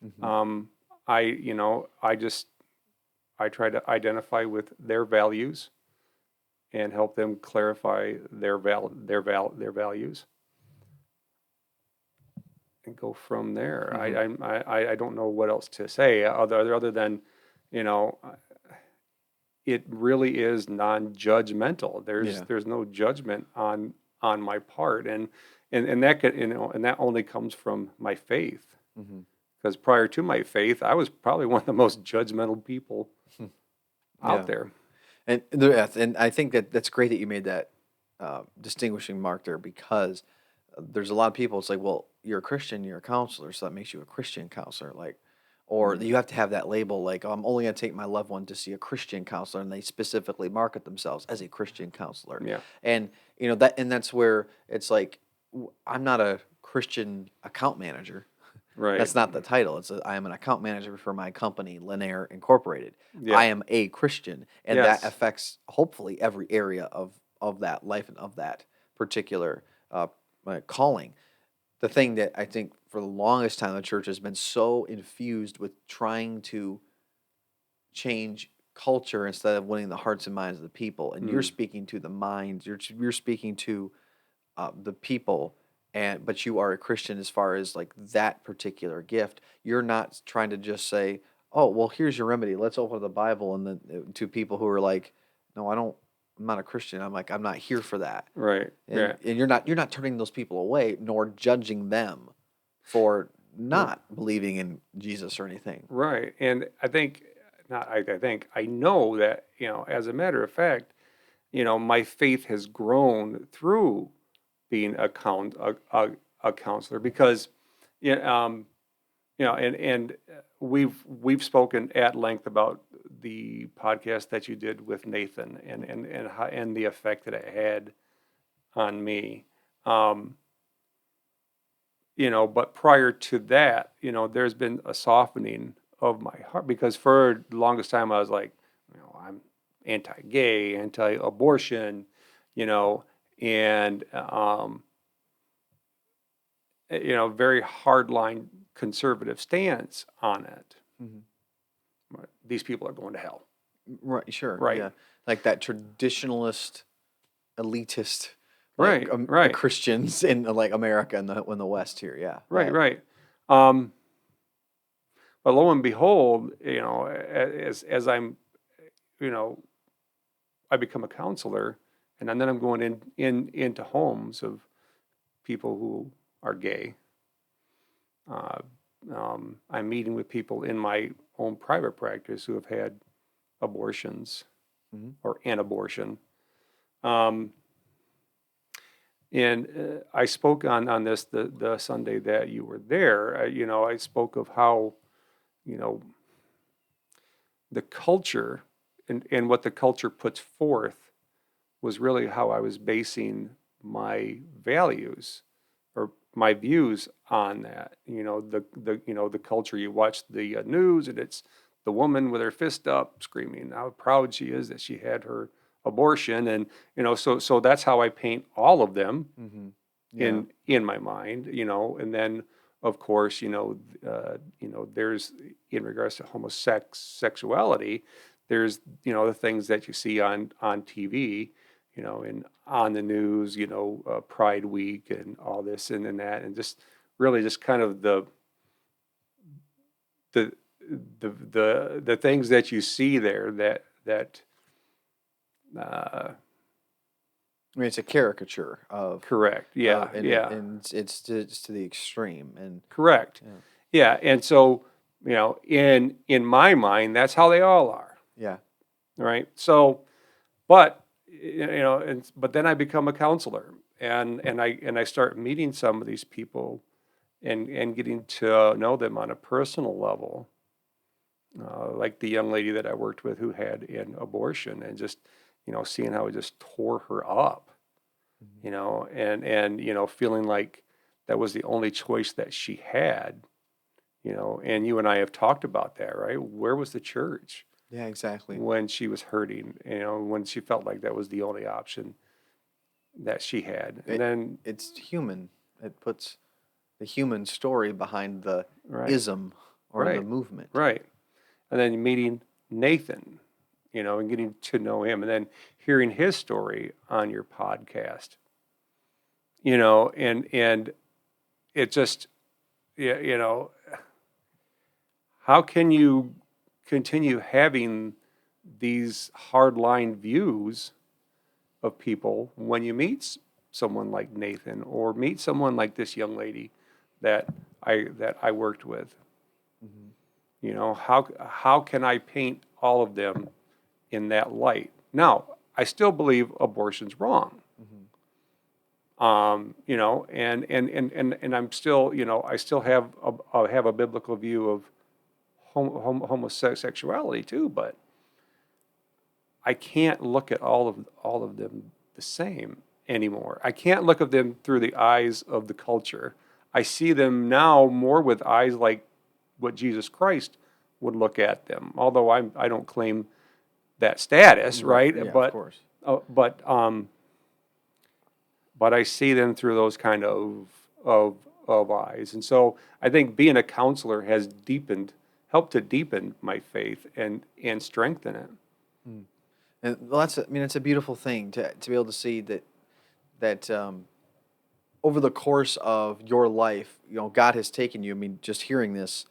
Mm-hmm. I try to identify with their values and help them clarify their values and go from there. Mm-hmm. I don't know what else to say other than, you know, it really is non-judgmental. Yeah. There's no judgment on my part, and that could, and that only comes from my faith. Mm-hmm. Because prior to my faith, I was probably one of the most judgmental people out Yeah. there. And I think that's great that you made that distinguishing mark there because there's a lot of people. It's like, well, you're a Christian, you're a counselor, so that makes you a Christian counselor. Like, or you have to have that label. Like, oh, I'm only going to take my loved one to see a Christian counselor, and they specifically market themselves as a Christian counselor. Yeah. And that's where it's like, I'm not a Christian account manager. Right. That's not the title. I am an account manager for my company, Linear Incorporated. Yeah. I am a Christian, and that Yes. affects hopefully every area of of that life and of that particular calling. The thing that I think for the longest time the church has been so infused with trying to change culture instead of winning the hearts and minds of the people. And you're speaking to the minds. You're speaking to the people. But you are a Christian as far as like that particular gift. You're not trying to just say, "Oh, well, here's your remedy. Let's open the Bible," and then to people who are like, "No, I don't. I'm not a Christian." I'm like, "I'm not here for that." Right. Yeah. And you're not turning those people away nor judging them for not believing in Jesus or anything. Right. And I think, not I think, I know that, as a matter of fact, my faith has grown through being a counselor because, you know, and we've spoken at length about the podcast that you did with Nathan and the effect that it had on me. But prior to that, there's been a softening of my heart because for the longest time I was like, I'm anti-gay, anti-abortion, and very hardline conservative stance on it. Mm-hmm. But these people are going to hell. Right, sure. Right. Yeah. Like that traditionalist, elitist, Right, right. Christians in like America and in the West here. Yeah. Right, right. But lo and behold, as I'm, I become a counselor, and then I'm going into homes of people who are gay. I'm meeting with people in my own private practice who have had abortions or an abortion. And I spoke on this the Sunday that you were there. I spoke of how, the culture and what the culture puts forth was really how I was basing my values or my views on that. The culture. You watch the news, and it's the woman with her fist up, screaming how proud she is that she had her abortion, and so that's how I paint all of them in my mind. And then of course, there's in regards to homosexuality, there's the things that you see on TV, and on the news, Pride Week and all this and then that, and just really just kind of the things that you see there that I mean, it's a caricature of correct, yeah, yeah, and it's to the extreme, and correct, yeah, and so in my mind, that's how they all are, yeah, right? So, but but then I become a counselor, and I start meeting some of these people, and getting to know them on a personal level, like the young lady that I worked with who had an abortion, and just seeing how it just tore her up, and feeling like that was the only choice that she had, and you and I have talked about that, right? Where was the church? yeah, exactly. When she was hurting, when she felt like that was the only option that she had. And then It's human. It puts the human story behind the right, ism or the right, movement. right. And then meeting Nathan, and getting to know him, and then hearing his story on your podcast, and it just, how can you continue having these hardline views of people when you meet someone like Nathan or meet someone like this young lady that I worked with? How can I paint all of them in that light? Now, I still believe abortion's wrong. And I'm still, I still have a biblical view of homosexuality too, but I can't look at all of them the same anymore. I can't look at them through the eyes of the culture. I see them now more with eyes like what Jesus Christ would look at them. Although I don't claim that status, right? Yeah, But of course. but but I see them through those kind of eyes. And so I think being a counselor has helped to deepen my faith and strengthen it. And well, it's a beautiful thing to be able to see that over the course of your life, God has taken you. I mean, just hearing this,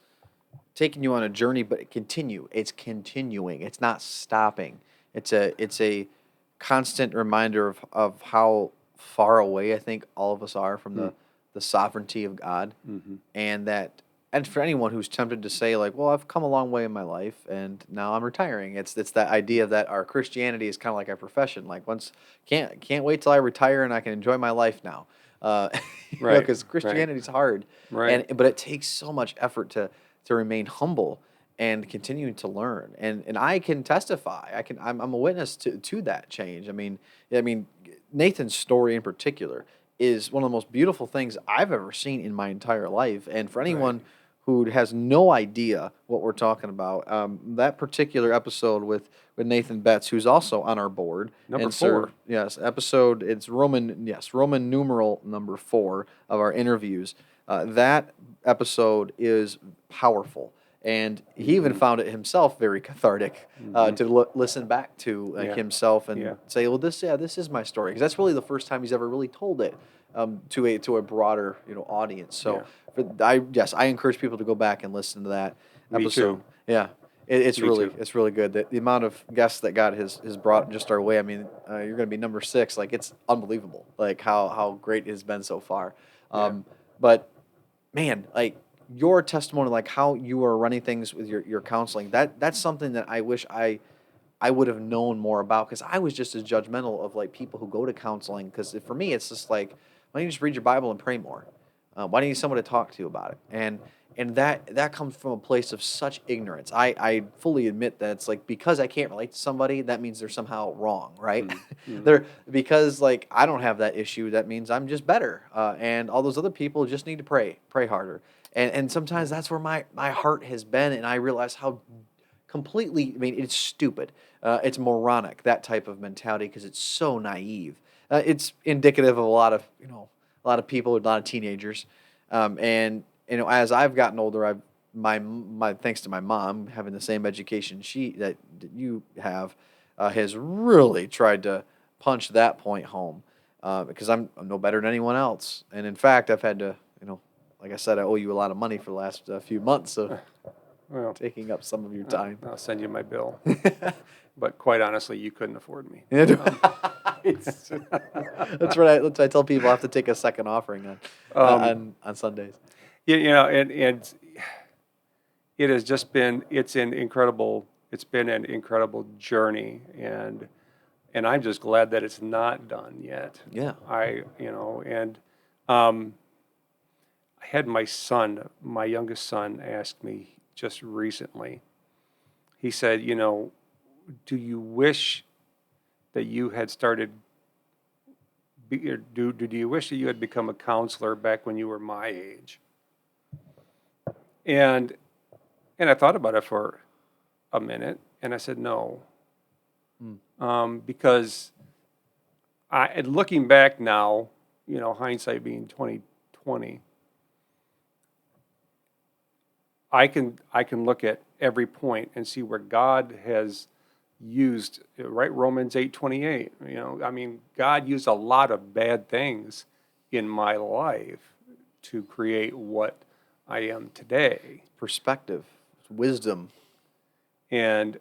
taking you on a journey, but it's continuing. It's not stopping. It's a constant reminder of how far away I think all of us are from the sovereignty of God, and for anyone who's tempted to say like, well, I've come a long way in my life and now I'm retiring. It's that idea that our Christianity is kind of like our profession. Like once can't wait till I retire and I can enjoy my life now. Uh, Right, because right, Christianity is hard, right. but it takes so much effort to remain humble and continuing to learn. And I can testify. I'm a witness to that change. I mean Nathan's story in particular is one of the most beautiful things I've ever seen in my entire life. And for Right. anyone who has no idea what we're talking about, that particular episode with Nathan Betts, who's also on our board Number and 4. yes, episode it's Roman numeral number 4 of our interviews. That episode is powerful, and he even found it himself very cathartic to listen back to Yeah. himself and Yeah. say, well, this is my story, because that's really the first time he's ever really told it to a broader audience. So I encourage people to go back and listen to that Me episode. too. Yeah, Me too. it's really good. The amount of guests that God has brought just our way. I mean, you're going to be number 6. Like it's unbelievable. Like how great it has been so far. Yeah. But man, like your testimony, like how you are running things with your counseling, that's something that I wish I would have known more about, because I was just as judgmental of like people who go to counseling. Because for me, it's just like, why don't you just read your Bible and pray more? Why don't you need someone to talk to about it? And that comes from a place of such ignorance. I fully admit that it's like, because I can't relate to somebody, that means they're somehow wrong, right? They're because like I don't have that issue, that means I'm just better. And all those other people just need to pray harder. And sometimes that's where my heart has been, and I realize how completely, I mean, it's stupid. It's moronic, that type of mentality, because it's so naive. It's indicative of a lot of people, a lot of teenagers. And as I've gotten older, my thanks to my mom having the same education that you have, has really tried to punch that point home, because I'm no better than anyone else. And in fact, I've had to, like I said, I owe you a lot of money for the last few months of Well, taking up some of your time. I'll send you my bill. But quite honestly, you couldn't afford me. That's what I tell people. I have to take a second offering on Sundays. And it has just been it's been an incredible journey, and I'm just glad that it's not done yet. Yeah. And I had my youngest son, ask me just recently. He said, do you wish that you had started? Do you wish that you had become a counselor back when you were my age? And I thought about it for a minute, and I said no, because looking back now, hindsight being 2020, I can look at every point and see where God has used, right? Romans 8:28. I mean, God used a lot of bad things in my life to create what I am today. Perspective, wisdom. And,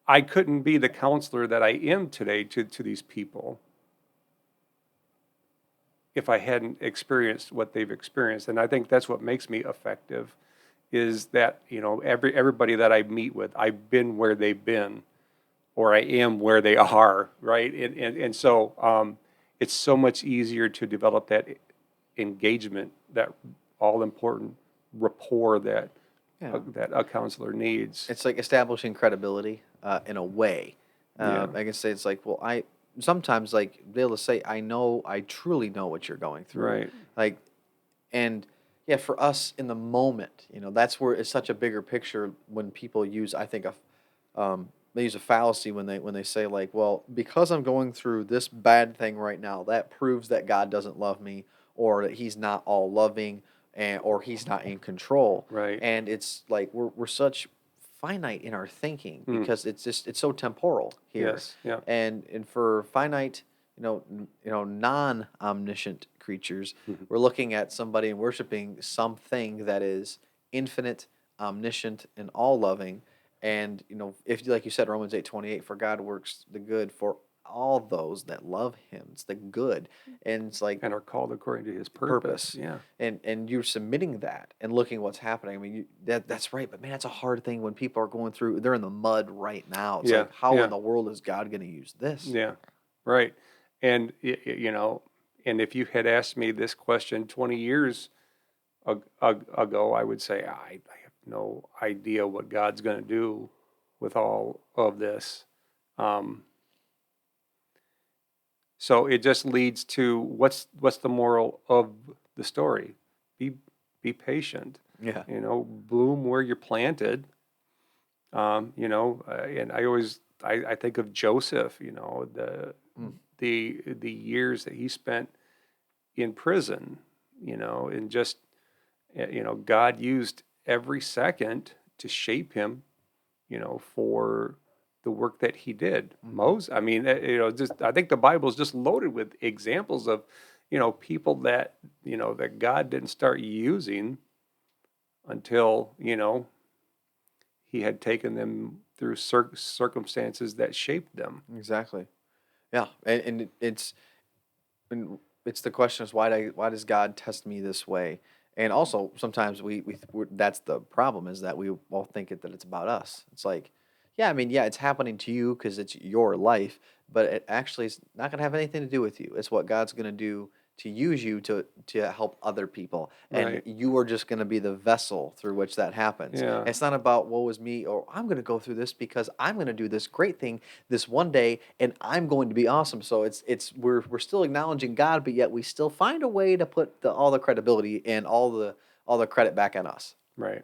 I couldn't be the counselor that I am today to these people if I hadn't experienced what they've experienced. And I think that's what makes me effective, is that, everybody that I meet with, I've been where they've been, or I am where they are, right? And so it's so much easier to develop that engagement, that all-important rapport that that a counselor needs. It's like establishing credibility in a way. Yeah. I can say it's like, well, I sometimes like be able to say, I truly know what you're going through. Right. Like, and yeah, for us in the moment, that's where it's such a bigger picture when people use, I think, use a fallacy when they say like, well, because I'm going through this bad thing right now, that proves that God doesn't love me, or that He's not all loving, and or He's not in control. Right. And it's like we're such finite in our thinking Mm. because it's so temporal here, Yes. Yeah. and for finite, non omniscient creatures, Mhm. we're looking at somebody and worshiping something that is infinite, omniscient, and all loving. And if like you said, Romans 8:28, for God works the good for all those that love Him. It's the good, and it's like And are called according to His purpose. purpose, Yeah. and you're submitting that and looking what's happening. I mean, that's right, but man, that's a hard thing when people are going through. They're in the mud right now. It's Yeah. like, how Yeah. in the world is God going to use this? Yeah. Right. And and if you had asked me this question 20 years ago, I would say I have no idea what God's going to do with all of this. Um, so it just leads to what's the moral of the story? Be patient. Yeah, Bloom where you're planted. And I think of Joseph. Mm. The years that he spent in prison. And just God used every second to shape him, for the work that he did. Mhm. Moses, I mean, just I think the Bible is just loaded with examples of, people that, that God didn't start using until, he had taken them through circumstances that shaped them. Exactly. Yeah, and and it's the question is why does God test me this way? And also sometimes that's the problem, is that we all think that it's about us. It's like, yeah, I mean, yeah, it's happening to you because it's your life, but it actually is not going to have anything to do with you. It's what God's going to do to use you to help other people, and Right. you are just going to be the vessel through which that happens. Yeah. It's not about woe is me, or I'm going to go through this because I'm going to do this great thing this one day and I'm going to be awesome. So we're still acknowledging God, but yet we still find a way to put all the credibility and all the credit back on us. Right.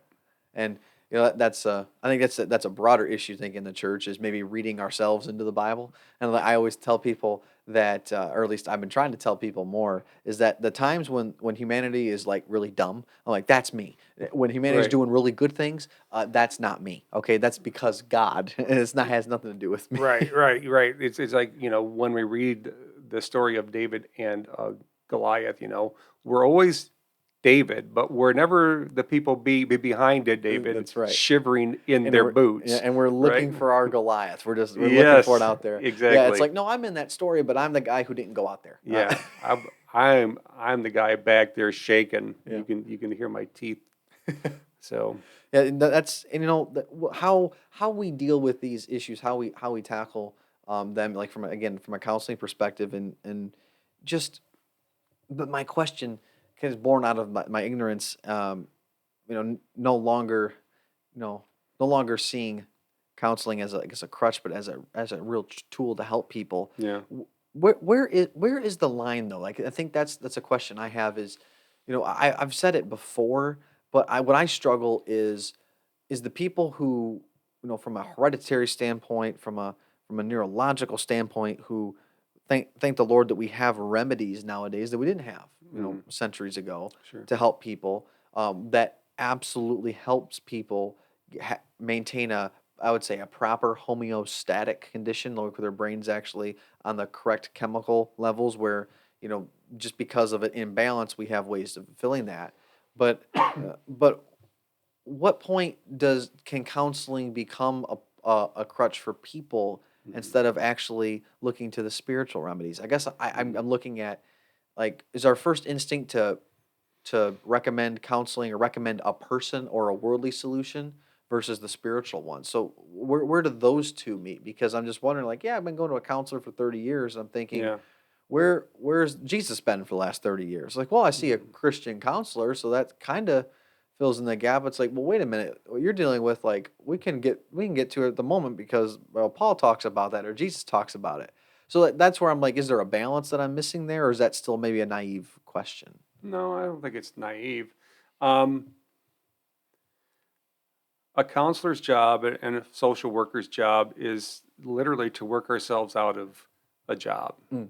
And that's I think that's a broader issue. I think in the church is maybe reading ourselves into the Bible. And I always tell people that, or at least I've been trying to tell people more, is that the times when humanity is like really dumb, I'm like, that's me. When humanity is Right. doing really good things, that's not me. Okay, that's because God. And it's not has nothing to do with me. Right, right, right. It's like, when we read the story of David and Goliath, we're always David, but we're never the people be behind it, David, That's right. shivering in And their yeah, boots. and we're Right? looking for our Goliath. We're looking for it Yes, out there. Yeah, it's exactly. like, no, I'm in that story, but I'm the guy who didn't go out there. Yeah, I'm the guy back there shaking. Yeah. You can hear my teeth. So Yeah, and that's and how we deal with these issues, how we tackle them, like from a counseling perspective, and just. But my question is born out of my ignorance. No longer, no longer seeing counseling as a crutch, but as a real tool to help people. yeah, Where is the line though? Like I think that's a question I have is, I've said it before, but what I struggle is the people who, from a hereditary standpoint, from a neurological standpoint, who thank the Lord that we have remedies nowadays that we didn't have, Mhm. centuries ago, Sure. to help people, that absolutely helps people maintain I would say a proper homeostatic condition, like where their brain's actually on the correct chemical levels, where, just because of an imbalance, we have ways of filling that. But what point can counseling become a crutch for people Mhm. instead of actually looking to the spiritual remedies? I guess I'm, Mhm. I'm looking at, like, is our first instinct to recommend counseling or recommend a person or a worldly solution versus the spiritual one? So where do those two meet? Because I'm just wondering, like, yeah, I've been going to a counselor for 30 years. And I'm thinking, Yeah. where's Jesus been for the last 30 years? Like, well, I see a Mhm. Christian counselor, so that kind of fills in the gap. It's like, well, wait a minute. What you're dealing with, like, we can get to it at the moment because, well, Paul talks about that or Jesus talks about it. So that's where I'm like, is there a balance that I'm missing there, or is that still maybe a naive question? No, I don't think it's naive. Um, A counselor's job and a social worker's job is literally to work ourselves out of a job. Mm.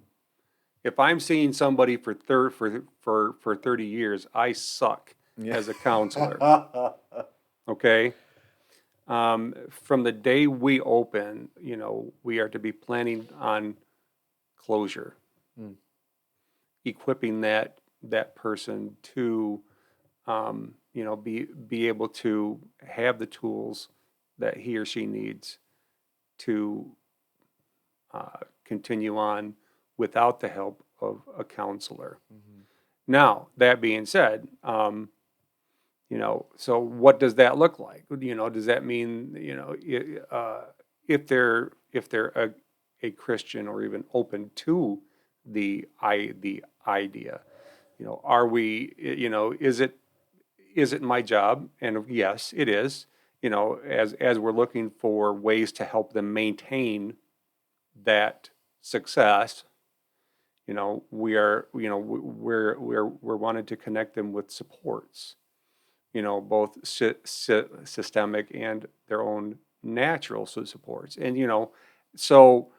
If I'm seeing somebody for 30 years, I suck Yeah. as a counselor. Okay? From the day we open, we are to be planning on closure, Mm. equipping that person to, be able to have the tools that he or she needs to continue on without the help of a counselor. Mhm. Now, that being said, so what does that look like? Does that mean, if they're a Christian or even open to the idea, are we, is it my job? And yes, it is, as we're looking for ways to help them maintain that success, we're wanting to connect them with supports, both systemic and their own natural supports. And, so,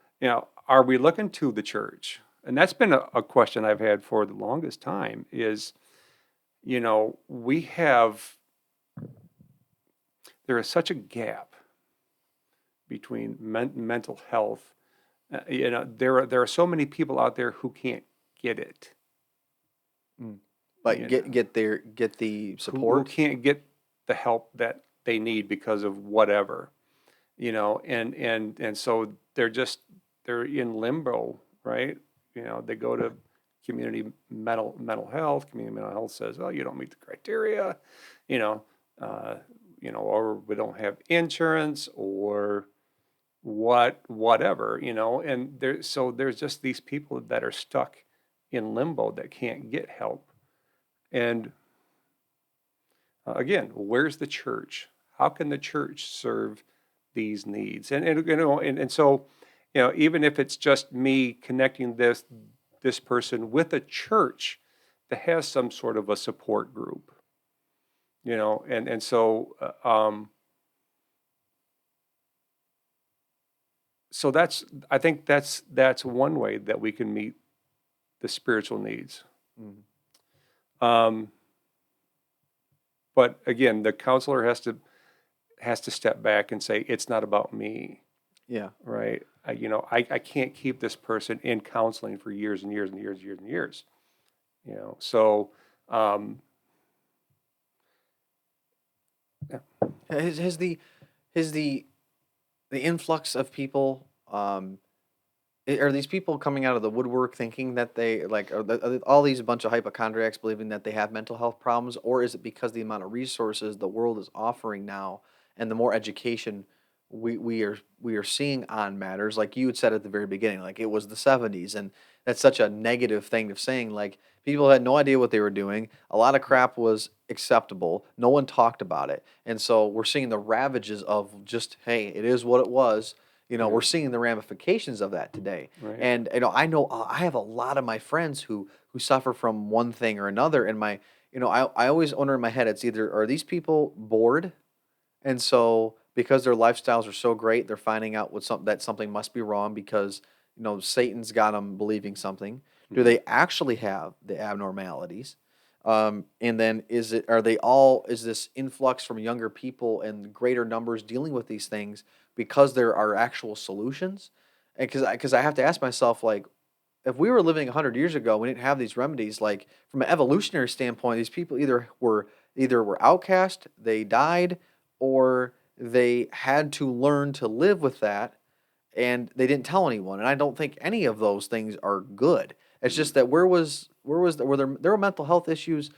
are we looking to the church? And that's been a question I've had for the longest time is, we have, there is such a gap between mental health. There are so many people out there who can't get it. Mm. Like you know, get the who support. can't get the help that they need because of whatever, and so they're in limbo, right? They go to community mental health says, oh, you don't meet the criteria, you know, uh, or we don't have insurance or whatever, and there's just these people that are stuck in limbo that can't get help. And again, where's the church? How can the church serve these needs? And so, even if it's just me connecting this person with a church that has some sort of a support group, and so so that's I think that's one way that we can meet the spiritual needs. Mhm. Um, but again, the counselor has to step back and say, it's not about me, Yeah. right? I can't keep this person in counseling for years and years and years and years and years. So yeah, Has the influx of people are these people coming out of the woodwork thinking that they like are all these bunch of hypochondriacs believing that they have mental health problems, or is it because the amount of resources the world is offering now and the more education we are seeing on matters like you had said at the very beginning, like it was the 70s, and that's such a negative thing of saying, like people had no idea what they were doing, a lot of crap was acceptable, no one talked about it, and so we're seeing the ravages of just, hey, it is what it was. We're yeah, seeing the ramifications of that today. right, And I know I have a lot of my friends who suffer from one thing or another. And I always wonder in my head, it's either are these people bored, and so because their lifestyles are so great, they're finding out that something must be wrong because Satan's got them believing something. Do hmm they actually have the abnormalities? And then is this influx from younger people and greater numbers dealing with these things because there are actual solutions? And because I have to ask myself, like, if we were living 100 years ago, we didn't have these remedies. Like from an evolutionary standpoint, these people either were outcast, they died, or they had to learn to live with that, and they didn't tell anyone. And I don't think any of those things are good. It's hmm just that were there mental health issues,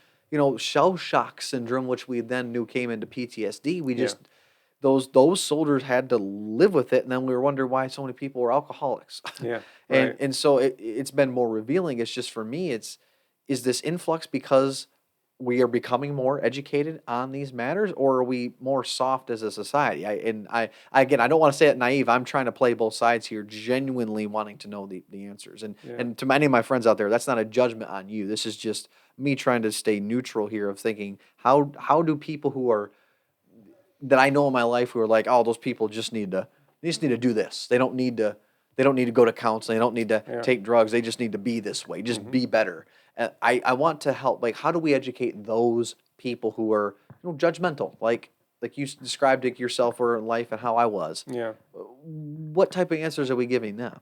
shell shock syndrome, which we then knew came into PTSD. We yeah, just those soldiers had to live with it, and then we were wondering why so many people were alcoholics. yeah, and right. and so it's been more revealing. It's just for me, is this influx because we are becoming more educated on these matters, or are we more soft as a society? Again, I don't want to say it naive. I'm trying to play both sides here, genuinely wanting to know the answers. And Yeah, and to many of my friends out there, that's not a judgment on you. This is just me trying to stay neutral here of thinking, how do people who are that I know in my life who are like, oh, those people they just need to do this. They don't need to go to counseling. They don't need to Yeah. take drugs. They just need to be this way. Just be better. And I want to help. Like, how do we educate those people who are judgmental? Like you described it yourself or in life and how I was. Yeah. What type of answers are we giving them?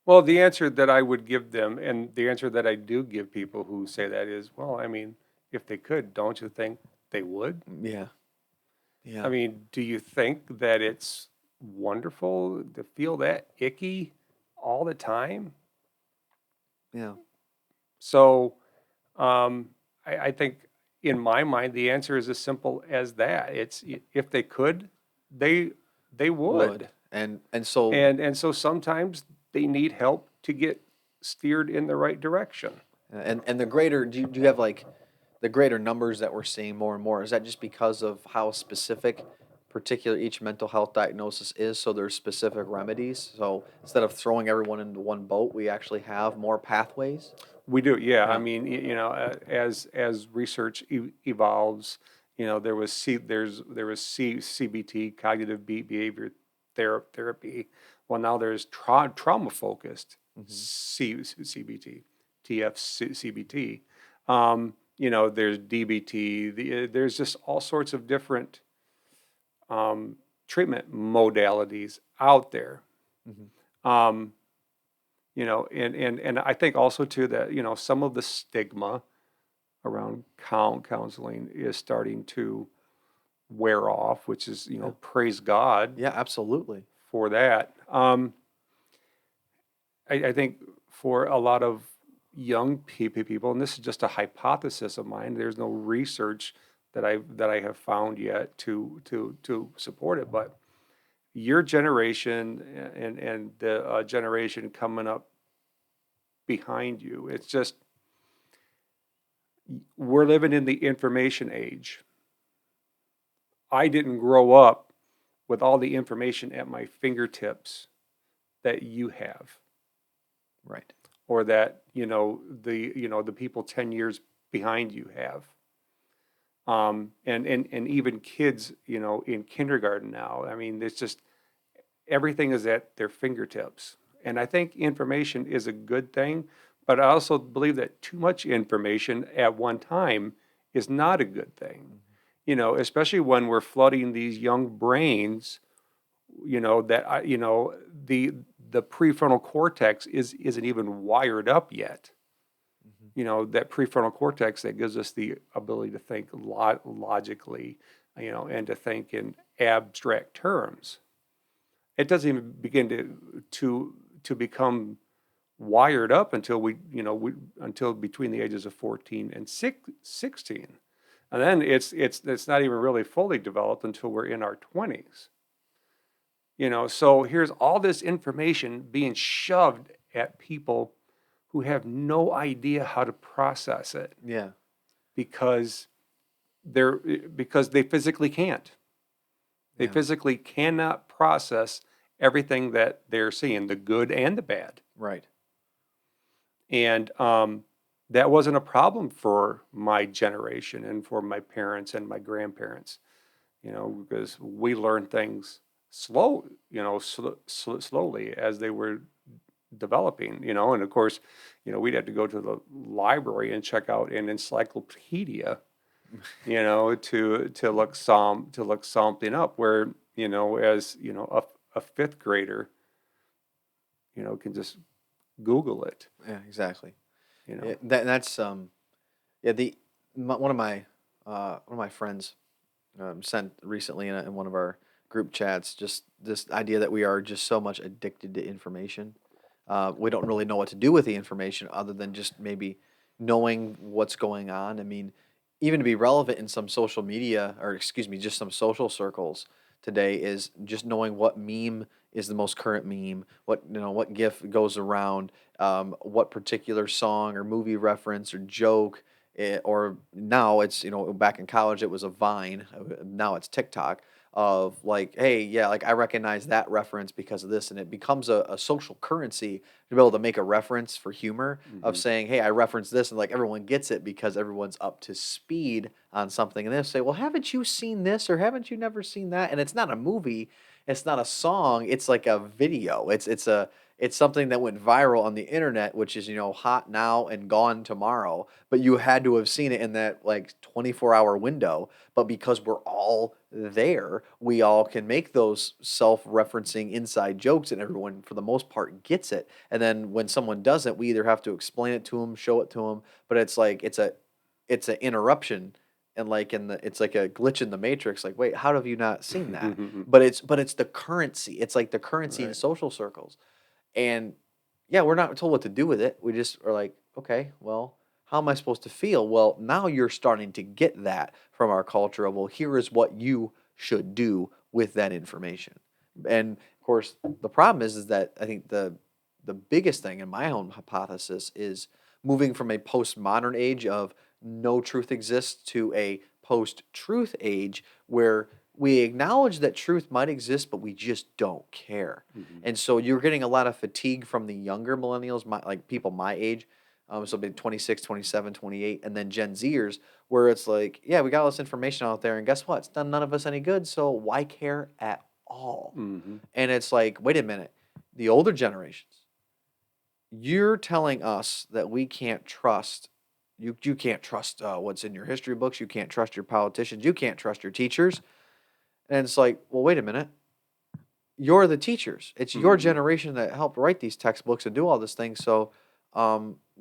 Well, the answer that I would give them, and the answer that I do give people who say that is, well, I mean, if they could, don't you think they would? Yeah. Yeah. I mean, do you think that it's wonderful to feel that icky all the time? Yeah. So, I think in my mind, the answer is as simple as that. It's if they could, they would. And so And so sometimes they need help to get steered in the right direction. and the greater do you have like the greater numbers that we're seeing more and more? Is that just because of how specific particular each mental health diagnosis is? So there's specific remedies. So instead of throwing everyone into one boat, we actually have more pathways. We do, yeah. I Yeah. mean, as research evolves, there was CBT, cognitive behavior therapy. Well, now there's trauma focused CBT, TFCBT. There's DBT. There's just all sorts of different treatment modalities out there. Um, and I think also too that, some of the stigma around counseling is starting to wear off, which is, praise God Yeah, absolutely. for that. I think for a lot of young people, and this is just a hypothesis of mine, there's no research that I have found yet to support it, but your generation and the generation coming up behind you, it's just we're living in the information age. I didn't grow up with all the information at my fingertips that you have, Right. or that the people 10 years behind you have. And even kids, in kindergarten now. I mean, it's just everything is at their fingertips. And I think information is a good thing, but I also believe that too much information at one time is not a good thing. Especially when we're flooding these young brains, the prefrontal cortex isn't even wired up yet. That prefrontal cortex that gives us the ability to think logically, and to think in abstract terms. It doesn't even begin to become wired up until until between the ages of 14 and 16. And then it's not even really fully developed until we're in our 20s. So here's all this information being shoved at people who have no idea how to process it Yeah. because they physically can't. They Yeah. physically cannot process everything that they're seeing, the good and the bad. Right. And that wasn't a problem for my generation and for my parents and my grandparents, because we learned things slowly as they were developing, and of course, we'd have to go to the library and check out an encyclopedia, to look something up. Where as a fifth grader, can just Google it. Yeah, exactly. You know, Yeah, that's yeah, one of my friends sent recently in one of our group chats just this idea that we are just so much addicted to information. We don't really know what to do with the information other than just maybe knowing what's going on. I mean, even to be relevant in some social media, or excuse me, just some social circles today, is just knowing what meme is the most current meme, what GIF goes around, what particular song or movie reference or joke, or now it's back in college it was a Vine, now it's TikTok. of like, hey, yeah, like I recognize that reference because of this, and it becomes a social currency to be able to make a reference for humor of Hmm. saying, hey, I reference this, and like everyone gets it because everyone's up to speed on something, and they'll say, well, haven't you seen this or haven't you never seen that? And it's not a movie, it's not a song, it's like a video. It's something that went viral on the internet, which is, hot now and gone tomorrow, but you had to have seen it in that like 24-hour window. But because we're all there, we all can make those self-referencing inside jokes, and everyone, for the most part, gets it. And then when someone doesn't, we either have to explain it to them, show it to them, but it's like it's an interruption, and like it's like a glitch in the matrix. Like, wait, how have you not seen that? But it's the currency. It's like the currency in Right. social circles. And yeah, we're not told what to do with it. We just are like, okay, well, how am I supposed to feel? Well, now you're starting to get that from our culture of, well, here is what you should do with that information. And of course, the problem is that I think the biggest thing in my own hypothesis is moving from a postmodern age of no truth exists to a post-truth age where we acknowledge that truth might exist, but we just don't care. Hmm. And so you're getting a lot of fatigue from the younger millennials, like people my age, so maybe 26, 27, 28, and then Gen Zers, where it's like, yeah, we got all this information out there, and guess what? It's done none of us any good, so why care at all? Hmm. And it's like, wait a minute, the older generations, you're telling us that we can't trust, you can't trust what's in your history books, you can't trust your politicians, you can't trust your teachers. And it's like, well, wait a minute, you're the teachers. It's your Hmm. generation that helped write these textbooks and do all this thing. So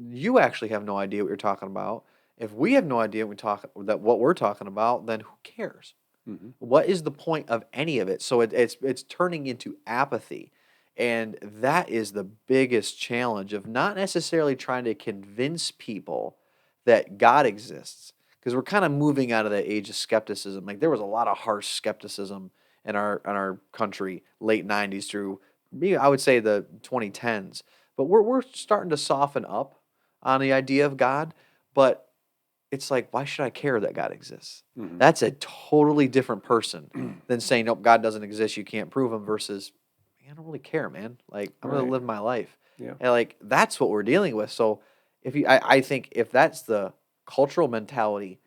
you actually have no idea what you're talking about. If we have no idea what we're talking about, then who cares? Hmm. What is the point of any of it? So it's turning into apathy, and that is the biggest challenge of not necessarily trying to convince people that God exists, because we're kind of moving out of the age of skepticism. Like there was a lot of harsh skepticism in our country, late '90s through I would say the 2010s, but we're starting to soften up on the idea of God, but it's like, why should I care that God exists? Hmm. That's a totally different person than saying, nope, God doesn't exist. You can't prove him versus, man, I don't really care, man. Like, I'm going to Right. live my life. Yeah. And like, that's what we're dealing with. So I think if that's the cultural mentality,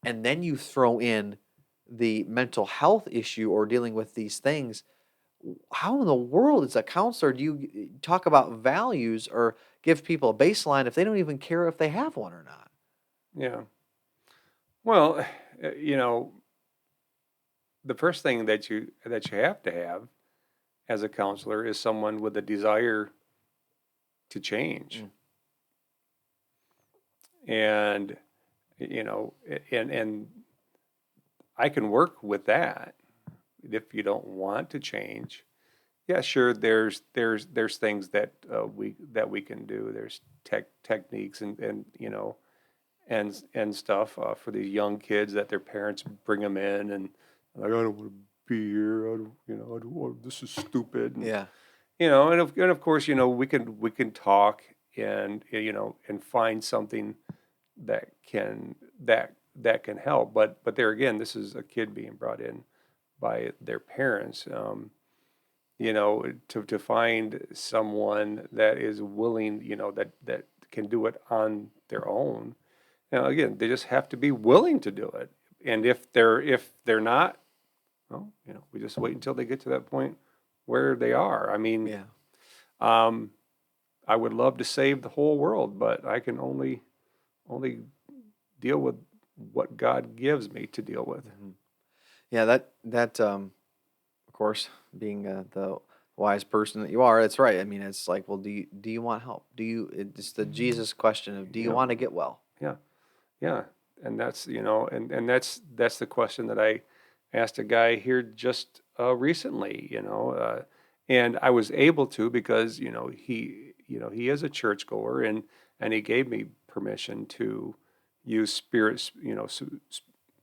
and then you throw in the mental health issue or dealing with these things, how in the world as a counselor do you talk about values or give people a baseline if they don't even care if they have one or not? Yeah. Well, you know, the first thing that you have to have as a counselor is someone with a desire to change. Mm. And and I can work with that if you don't want to change. Yeah, sure. There's things that we can do. There's techniques and stuff for these young kids that their parents bring them in and like, I don't want to be here. I don't want, this is stupid. And Yeah. of course, we can talk and find something that can help. But there again, this is a kid being brought in by their parents. To find someone that is willing, that can do it on their own. Again, they just have to be willing to do it. And if they're not, well, we just wait until they get to that point where they are. I mean, Yeah. um, I would love to save the whole world, but I can only deal with what God gives me to deal with. Mhm. Yeah, that of course, being the wise person that you are, that's right. I mean, it's like, well, do you want help? It's the Jesus question of, do you Yeah, want to get well? yeah, yeah. And that's the question that I asked a guy here just recently. And I was able to because he is a churchgoer and he gave me permission to use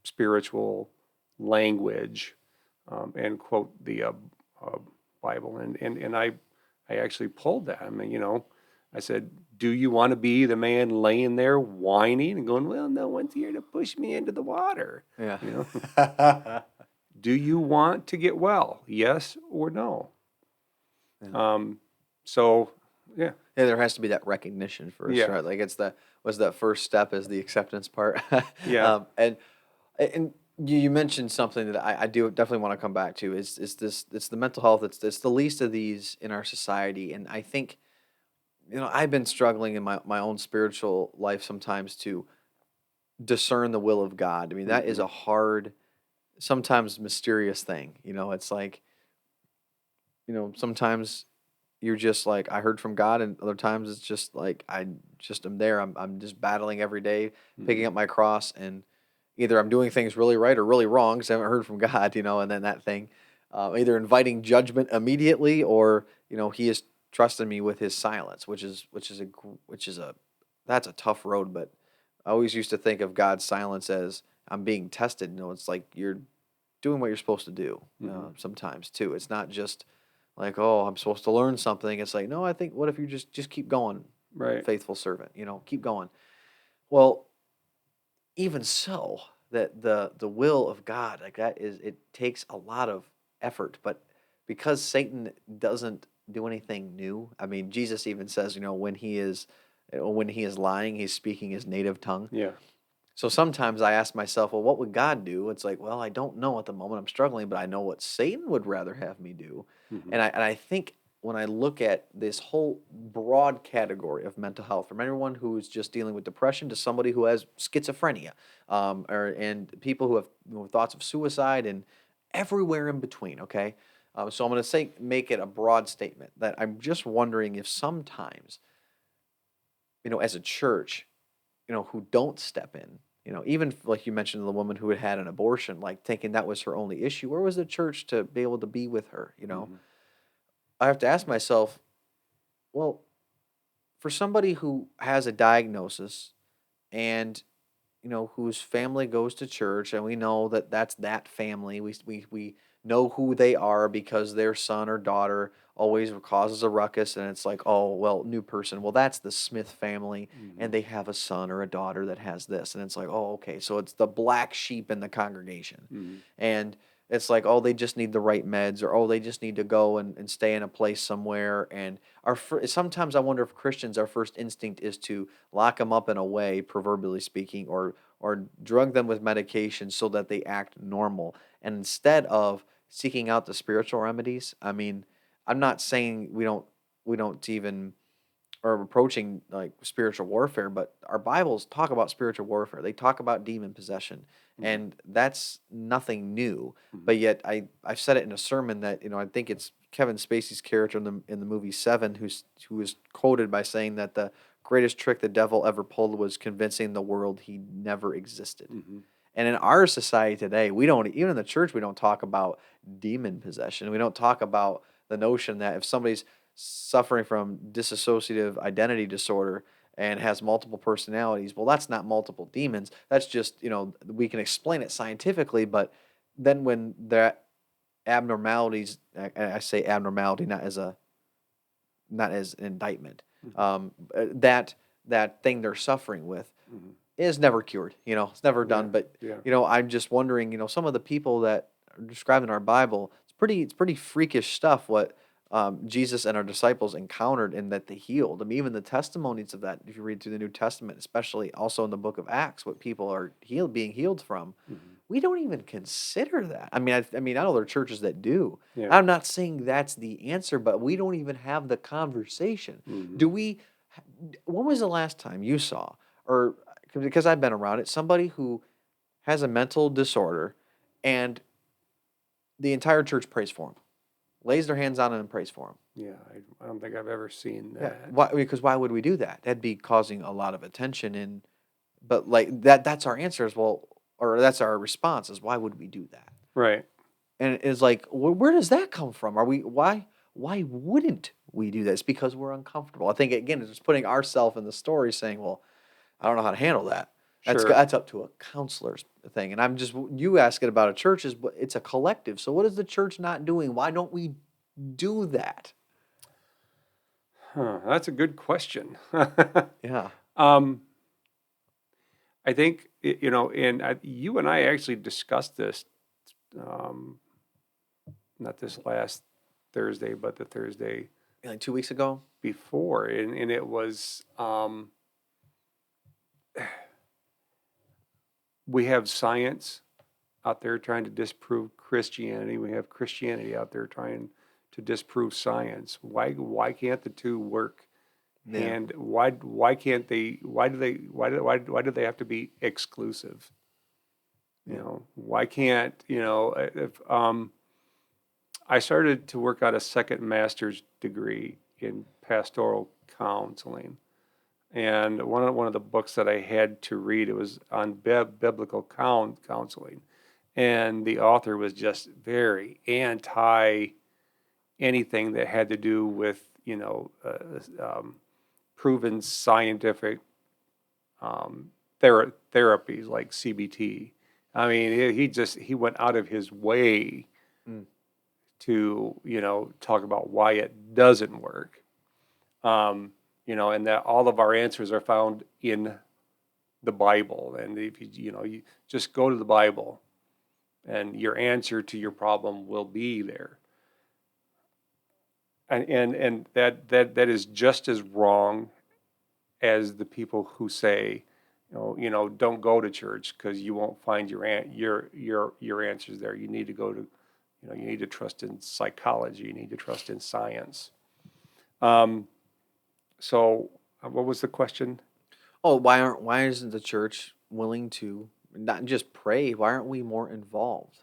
spiritual language and quote the uh, Bible. And I actually pulled that. I mean, I said, do you want to be the man laying there whining and going, well, no one's here to push me into the water? Yeah. You know, Do you want to get well? Yes or no? So, yeah. Yeah, there has to be that recognition first, Yeah. right? Like it's that first step is the acceptance part. Yeah. And you mentioned something that I do definitely want to come back to is this it's the mental health. It's the least of these in our society, and I think I've been struggling in my own spiritual life sometimes to discern the will of God. I mean, that is Mhm. a hard, sometimes mysterious thing. It's like sometimes you're just like I heard from God, and other times it's just like I just am there. I'm just battling every day, picking Mhm. up my cross, and either I'm doing things really right or really wrong because I haven't heard from God, and then that thing, either inviting judgment immediately or He is trusting me with His silence, which is a that's a tough road. But I always used to think of God's silence as I'm being tested. It's like you're doing what you're supposed to do. Mhm. Sometimes too, it's not just like, oh, I'm supposed to learn something. It's like, no, I think what if you just keep going, Right. faithful servant, keep going. Well, even so, that the will of God, like that is it takes a lot of effort, but because Satan doesn't do anything new. I mean, Jesus even says, when he is lying, he's speaking his native tongue. Yeah. So sometimes I ask myself, well, what would God do? It's like, well, I don't know at the moment. I'm struggling, but I know what Satan would rather have me do. Mhm. And I think when I look at this whole broad category of mental health, from anyone who's just dealing with depression to somebody who has schizophrenia, and people who have thoughts of suicide and everywhere in between. Okay, so I'm going to make it a broad statement that I'm just wondering if sometimes, as a church, who don't step in. Even like you mentioned, the woman who had an abortion, like thinking that was her only issue. Where was the church to be able to be with her? Mhm. I have to ask myself, well, for somebody who has a diagnosis and whose family goes to church, and we know that that's that family. We know who they are because their son or daughter always causes a ruckus, and it's like, oh well, new person. Well, that's the Smith family, and Mhm. they have a son or a daughter that has this, and it's like, oh okay, so it's the black sheep in the congregation, Mhm. and it's like, oh, they just need the right meds, or oh, they just need to go and stay in a place somewhere. And sometimes I wonder if Christians, our first instinct is to lock them up in a way, proverbially speaking, or drug them with medication so that they act normal. And instead of seeking out the spiritual remedies, I mean, I'm not saying we don't even or approaching like spiritual warfare, but our Bibles talk about spiritual warfare. They talk about demon possession, Mhm. and that's nothing new. Mhm. But yet, I've said it in a sermon that I think it's Kevin Spacey's character in the movie Seven, who is quoted by saying that the greatest trick the devil ever pulled was convincing the world he never existed. Mhm. And in our society today, we don't even in the church we don't talk about demon possession. We don't talk about the notion that if somebody's suffering from dissociative identity disorder and has multiple personalities, well, that's not multiple demons. That's just, we can explain it scientifically, but then when that abnormalities, I say abnormality not as an indictment, Mhm. that thing they're suffering with Mhm. is never cured. It's never Yeah. done. But Yeah. I'm just wondering. Some of the people that are described in our Bible, it's pretty freakish stuff. What Jesus and our disciples encountered and that they healed. I mean, even the testimonies of that. If you read through the New Testament, especially also in the Book of Acts, what people are being healed from. Mhm. We don't even consider that. I mean, I know there are churches that do. Yeah. I'm not saying that's the answer, but we don't even have the conversation. Mhm. Do we? When was the last time you saw, or because I've been around it, somebody who has a mental disorder, and the entire church prays for him, lays their hands on him and prays for him? Yeah. I don't think I've ever seen Yeah, that. why? Because why would we do that? That'd be causing a lot of attention, but like that's our answer as well, or that's our response is why would we do that? Right. And it's like, where does that come from? Why wouldn't we do this? Because we're uncomfortable. I think again, it's just putting ourselves in the story, saying, well, I don't know how to handle that. Sure. That's up to a counselor's thing. And I'm just you asking about a church is it's a collective. So what is the church not doing? Why don't we do that? Huh. That's a good question. Yeah. um, I think and you and I actually discussed this not this last Thursday, but the Thursday Like 2 weeks ago. before, and it was, we have science out there trying to disprove Christianity. We have Christianity out there trying to disprove science. Why can't the two work? Yeah. And why can't they? Why do they have to be exclusive? You know, why can't, if I started to work out a second master's degree in pastoral counseling, and one of the books that I had to read, it was on biblical counseling, and the author was just very anti anything that had to do with proven scientific therapies like CBT. I mean, he went out of his way to talk about why it doesn't work. And that all of our answers are found in the Bible. And if you just go to the Bible, and your answer to your problem will be there. And that is just as wrong as the people who say, don't go to church because you won't find your answers there. You need to go to, you need to trust in psychology. You need to trust in science. So what was the question? Oh, why isn't the church willing to not just pray? Why aren't we more involved?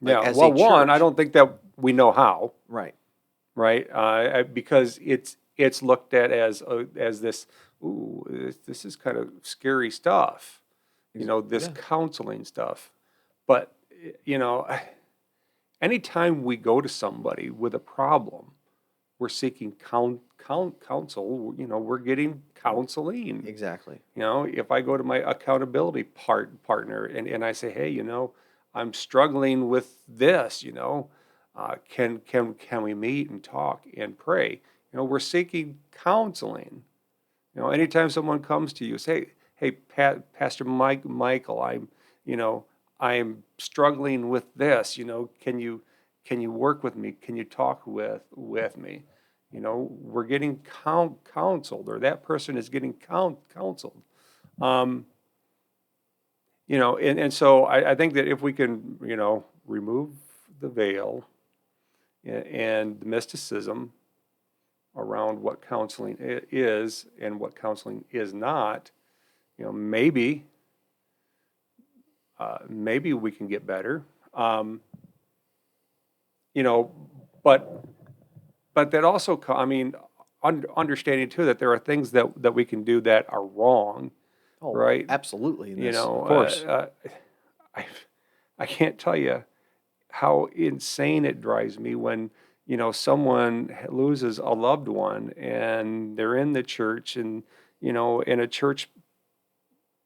Like, Yeah. as Well, a one, I church. don't think that we know how, Right. right? Because it's looked at as this. Ooh, this is kind of scary stuff. This Yeah. counseling stuff. But anytime we go to somebody with a problem, we're seeking counsel. We're getting counseling. Exactly. If I go to my accountability partner and I say, hey, I'm struggling with this, can we meet and talk and pray? We're seeking counseling. Anytime someone comes to you, say, hey, Pastor Michael, I'm struggling with this. Can you work with me? Can you talk with me? We're getting counseled, or that person is getting counseled. And so I think that if we can, remove the veil and the mysticism around what counseling is and what counseling is not, maybe we can get better. But that also, understanding too that there are things that we can do that are wrong, Oh, right? absolutely. Of course. I can't tell you how insane it drives me when someone loses a loved one and they're in the church, and and a church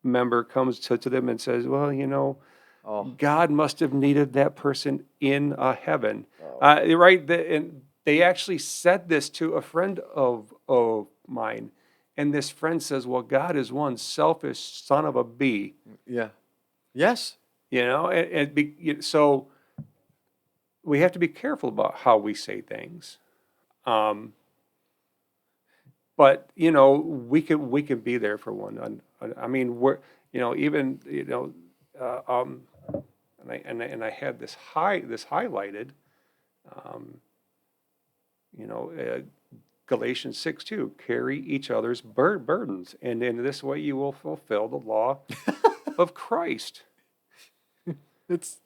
member comes to them and says, well, Oh. God must have needed that person in heaven. Oh. Right? And they actually said this to a friend of mine. And this friend says, well, God is one selfish son of a bee. Yeah. Yes. So we have to be careful about how we say things. But we can be there for one. I mean, we're even and I had this highlighted. Galatians 6:2, carry each other's burdens, and in this way you will fulfill the law of Christ. It's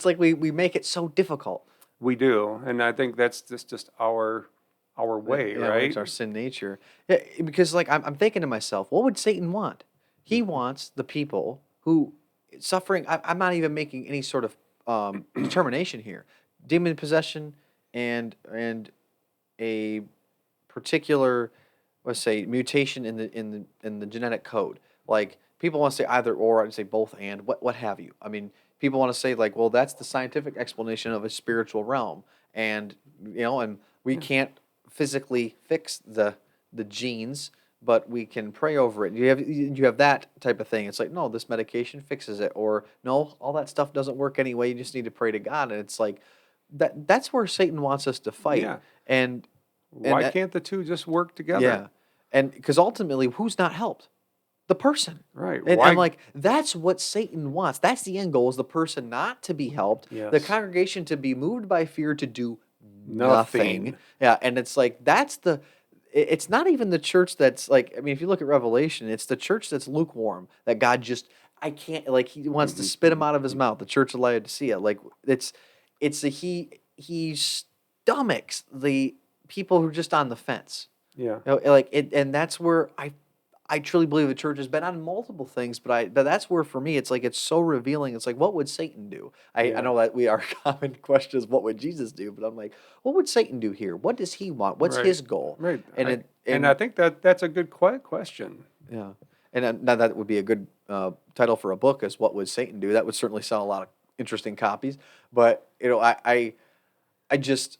like we make it so difficult. We do, and I think that's just our way, Yeah, right? it's our sin nature. Yeah, because like I'm thinking to myself, what would Satan want? He wants the people who suffering. I'm not even making any sort of determination here. Demon possession and a particular, let's say, mutation in the genetic code. Like people want to say either or, I'd say both and what have you. I mean, people want to say like, well, that's the scientific explanation of a spiritual realm, and and we can't physically fix the genes, but we can pray over it. You have that type of thing. It's like, no, this medication fixes it, or no, all that stuff doesn't work anyway. You just need to pray to God, and it's like that's where Satan wants us to fight, Yeah. and Why that, can't the two just work together? yeah, and because ultimately, who's not helped? The person. Right. And Why? I'm like, that's what Satan wants. That's the end goal: is the person not to be helped, the Yes. congregation to be moved by fear to do nothing. Nothing. Yeah, and it's like it's not even the church that's like, I mean, if you look at Revelation, it's the church that's lukewarm, that God just, I can't, like, he wants to spit him out of his mouth, the church of Laodicea. Like, he stomachs the people who are just on the fence. Yeah. You know, like it, and that's where I truly believe the church has been on multiple things, but that's where for me it's like it's so revealing. It's like, what would Satan do? I Yeah. know that our common question is, what would Jesus do? But I'm like, what would Satan do here? What does he want? What's Right. his goal? Right. And I think that's a good question. yeah, and now that would be a good title for a book, is what would Satan do? That would certainly sell a lot of interesting copies. But I just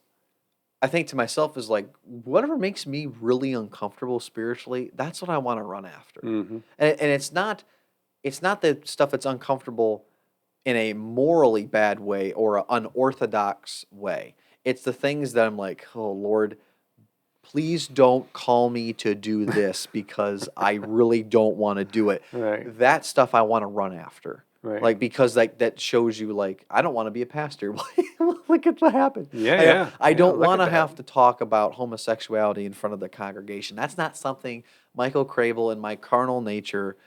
I think to myself is like, whatever makes me really uncomfortable spiritually, that's what I want to run after. Mm-hmm. And it's not the stuff that's uncomfortable in a morally bad way or an unorthodox way. It's the things that I'm like, oh Lord, please don't call me to do this because I really don't want to do it. Right. That stuff I want to run after. Right. Like, because that shows you, like, I don't want to be a pastor. Look at what happened. Yeah. I Yeah, don't look want at to that. have to talk about homosexuality in front of the congregation. That's not something Michael Crable in my carnal nature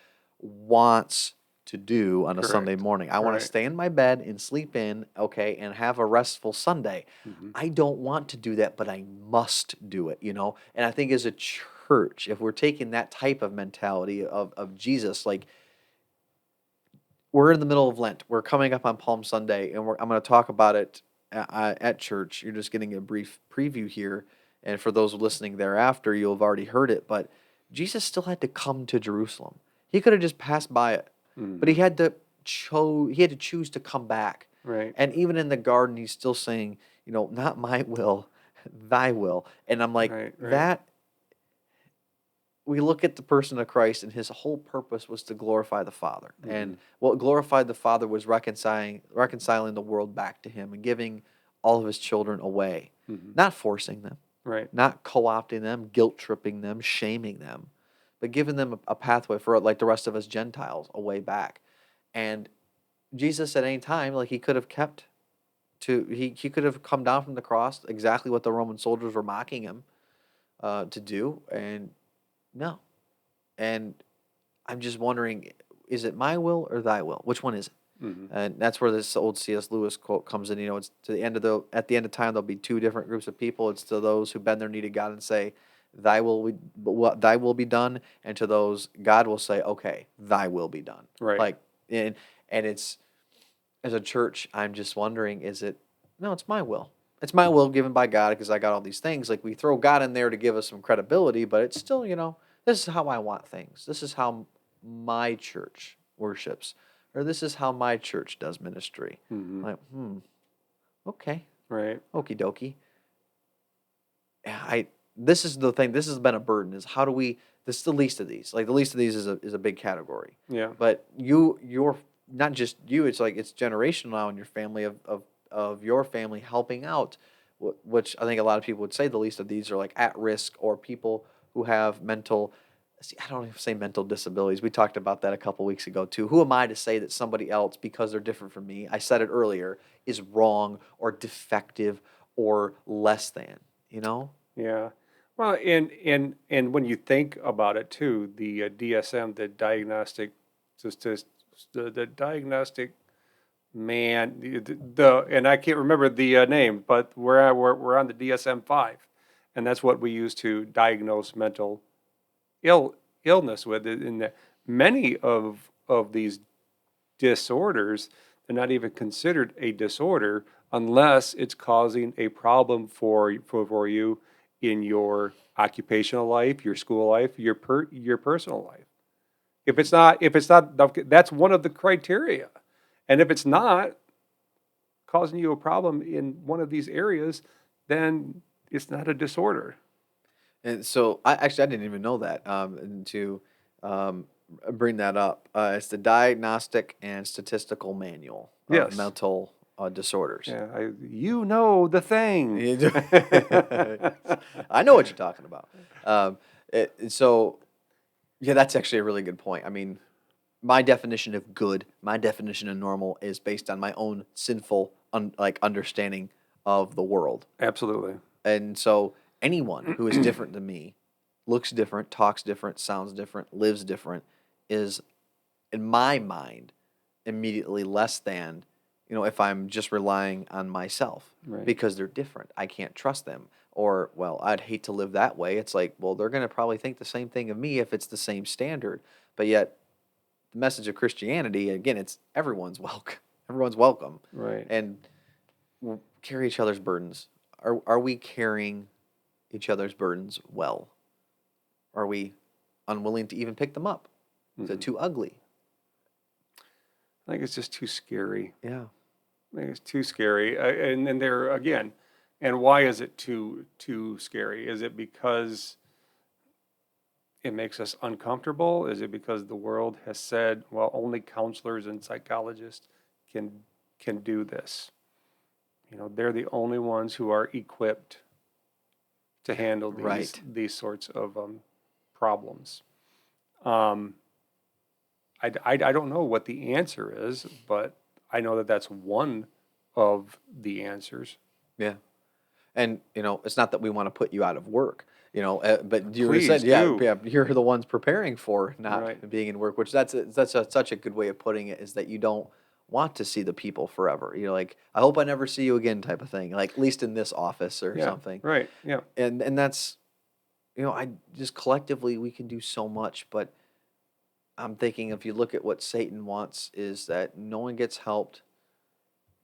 wants to do on a Sunday Correct. morning. I want to Right. stay in my bed and sleep in, okay, and have a restful Sunday. Mm-hmm. I don't want to do that, but I must do it, you know? And I think as a church, if we're taking that type of mentality of Jesus, like, we're in the middle of Lent. We're coming up on Palm Sunday, and I'm going to talk about it at church. You're just getting a brief preview here. And for those listening thereafter, you'll have already heard it. But Jesus still had to come to Jerusalem. He could have just passed by it, but he Mm-hmm. had to he had to choose to come back. Right. And even in the garden, he's still saying, not my will, thy will. And I'm like, Right. Right. that we look at the person of Christ, and his whole purpose was to glorify the Father. Mm-hmm. And what glorified the Father was reconciling the world back to him and giving all of his children away, Mm-hmm. not forcing them, Right. not co-opting them, guilt tripping them, shaming them, but giving them a pathway for, like the rest of us Gentiles, a way back. And Jesus at any time, like, he could have he could have come down from the cross, exactly what the Roman soldiers were mocking him to do, and no. And I'm just wondering, is it my will or thy will? Which one is it? Mm-hmm. And that's where this old C.S. Lewis quote comes in. It's to the end of at the end of time, there'll be two different groups of people. It's to those who bend their knee to God and say, thy will be done. And to those, God will say, okay, thy will be done. Right. Like, and it's, as a church, I'm just wondering, no, it's my will. It's my will given by God because I got all these things. Like, we throw God in there to give us some credibility, but it's still, this is how I want things. This is how my church worships, or this is how my church does ministry. Mm-hmm. Like, okay, Right. okie dokie. Yeah, this is the thing. This has been a burden. Is how do we? This is the least of these. Like, the least of these is a big category. Yeah. But you're not just you. It's like it's generational now in your family of your family helping out, which I think a lot of people would say the least of these are like at risk, or people who have mental. See, I don't even say mental disabilities. We talked about that a couple weeks ago too. Who am I to say that somebody else, because they're different from me, I said it earlier, is wrong or defective or less than? Yeah. Well, and when you think about it too, the DSM, the diagnostic, the diagnostic man, and I can't remember the name, but we're on the DSM-5, and that's what we use to diagnose mental illness with. In that many of these disorders, they're not even considered a disorder unless it's causing a problem for you in your occupational life, your school life, your personal life. If it's not, that's one of the criteria. And if it's not causing you a problem in one of these areas, then it's not a disorder. And so I didn't even know that. And to um, bring that up, it's the Diagnostic and Statistical Manual of Yes. Mental Disorders. Yeah, you know the thing. You do- I know what you're talking about. Um, so yeah, that's actually a really good point. I mean, my definition of good, my definition of normal is based on my own sinful understanding of the world. Absolutely. And so anyone who is different than me, looks different, talks different, sounds different, lives different, is in my mind immediately less than, if I'm just relying on myself Right. because they're different. I can't trust them. Or, well, I'd hate to live that way. It's like, well, they're going to probably think the same thing of me if it's the same standard. But yet, the message of Christianity, again, it's everyone's welcome. Everyone's welcome. Right. And carry each other's burdens. Are we carrying each other's burdens well? Are we unwilling to even pick them up? Is it too ugly? I think it's just too scary. Yeah. I think it's too scary. And then there again, and why is it too scary? Is it because it makes us uncomfortable? Is it because the world has said, well, only counselors and psychologists can do this? They're the only ones who are equipped to handle Right. these sorts of problems. Um, I don't know what the answer is, but I know that that's one of the answers. Yeah. And, it's not that we want to put you out of work, but you Please said, yeah, do. yeah, you're the ones preparing for not Right. being in work, which that's such a good way of putting it, is that you don't want to see the people forever. You're like, I hope I never see you again type of thing, like at least in this office or Yeah. something. Right. Yeah. And that's, I just collectively we can do so much, but I'm thinking if you look at what Satan wants is that no one gets helped,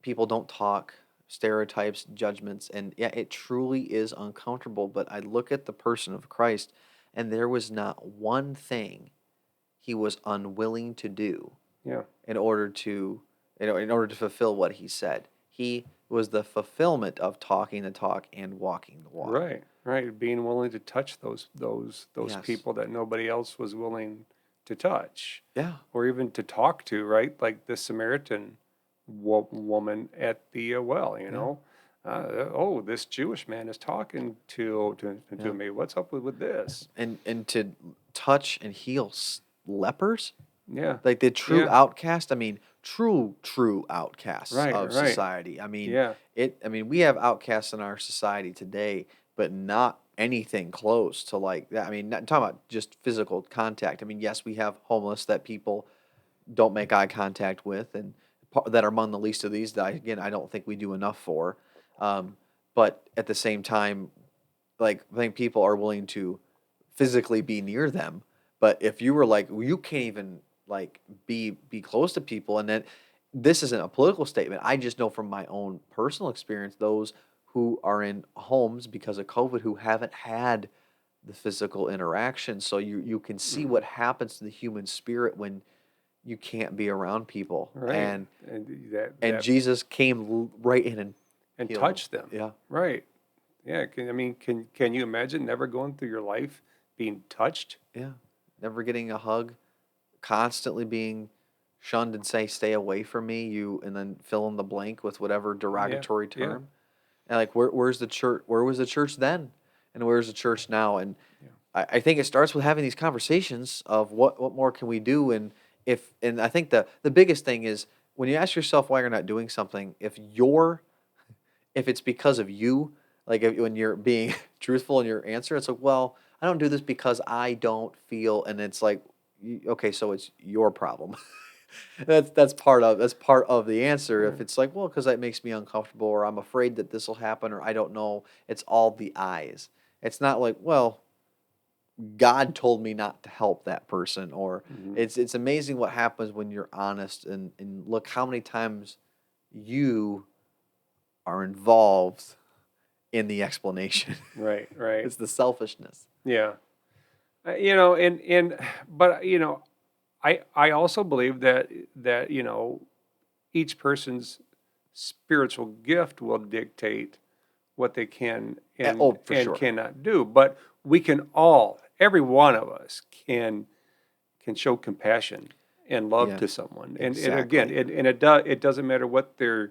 people don't talk, stereotypes, judgments, and yeah, it truly is uncomfortable. But I look at the person of Christ, and there was not one thing he was unwilling to do Yeah. in order to, in order to fulfill what he said. He was the fulfillment of talking the talk and walking the walk. Right. Right. Being willing to touch those Yes. people that nobody else was willing to touch, Yeah. or even to talk to. Right. Like the Samaritan woman at the well. Oh, this Jewish man is talking to Yeah. me. What's up with this? And to touch and heal lepers, Yeah. like the true Yeah. outcast. I mean, true outcasts Right. of Right. society. I mean, Yeah. we have outcasts in our society today, but not anything close to like that. I mean, not talking about just physical contact. I mean, yes, we have homeless that people don't make eye contact with, and that are among the least of these. That again, I don't think we do enough for. Um, but at the same time, like I think people are willing to physically be near them. But if you were like, well, you can't even like be close to people, and then this isn't a political statement. I just know from my own personal experience, those who are in homes because of COVID who haven't had the physical interaction. So you can see what happens to the human spirit when you can't be around people. Right. And that Jesus came right in and and healed touch them. Yeah. Right. Yeah. Can you imagine never going through your life being touched? Yeah. Never getting a hug, constantly being shunned and stay away from me, and then fill in the blank with whatever derogatory Yeah. term. And like where's the church, where was the church then? And where's the church now? And Yeah. I think it starts with having these conversations of what more can we do, and I think the biggest thing is when you ask yourself why you're not doing something, if it's because of you, like when you're being truthful in your answer, it's like, well, I don't do this because I don't feel, and it's like, okay, so it's your problem. That's part of the answer. If it's like, well, because that makes me uncomfortable, or I'm afraid that this will happen, or I don't know, it's all the eyes. It's not like, well, God told me not to help that person, or it's amazing what happens when you're honest and look how many times you are involved in the explanation. Right. Right. It's the selfishness. Yeah. But I also believe that each person's spiritual gift will dictate what they can and, Oh, for and sure. cannot do. But we can all, every one of us can show compassion and love Yeah, to someone. And again, exactly. it doesn't matter what their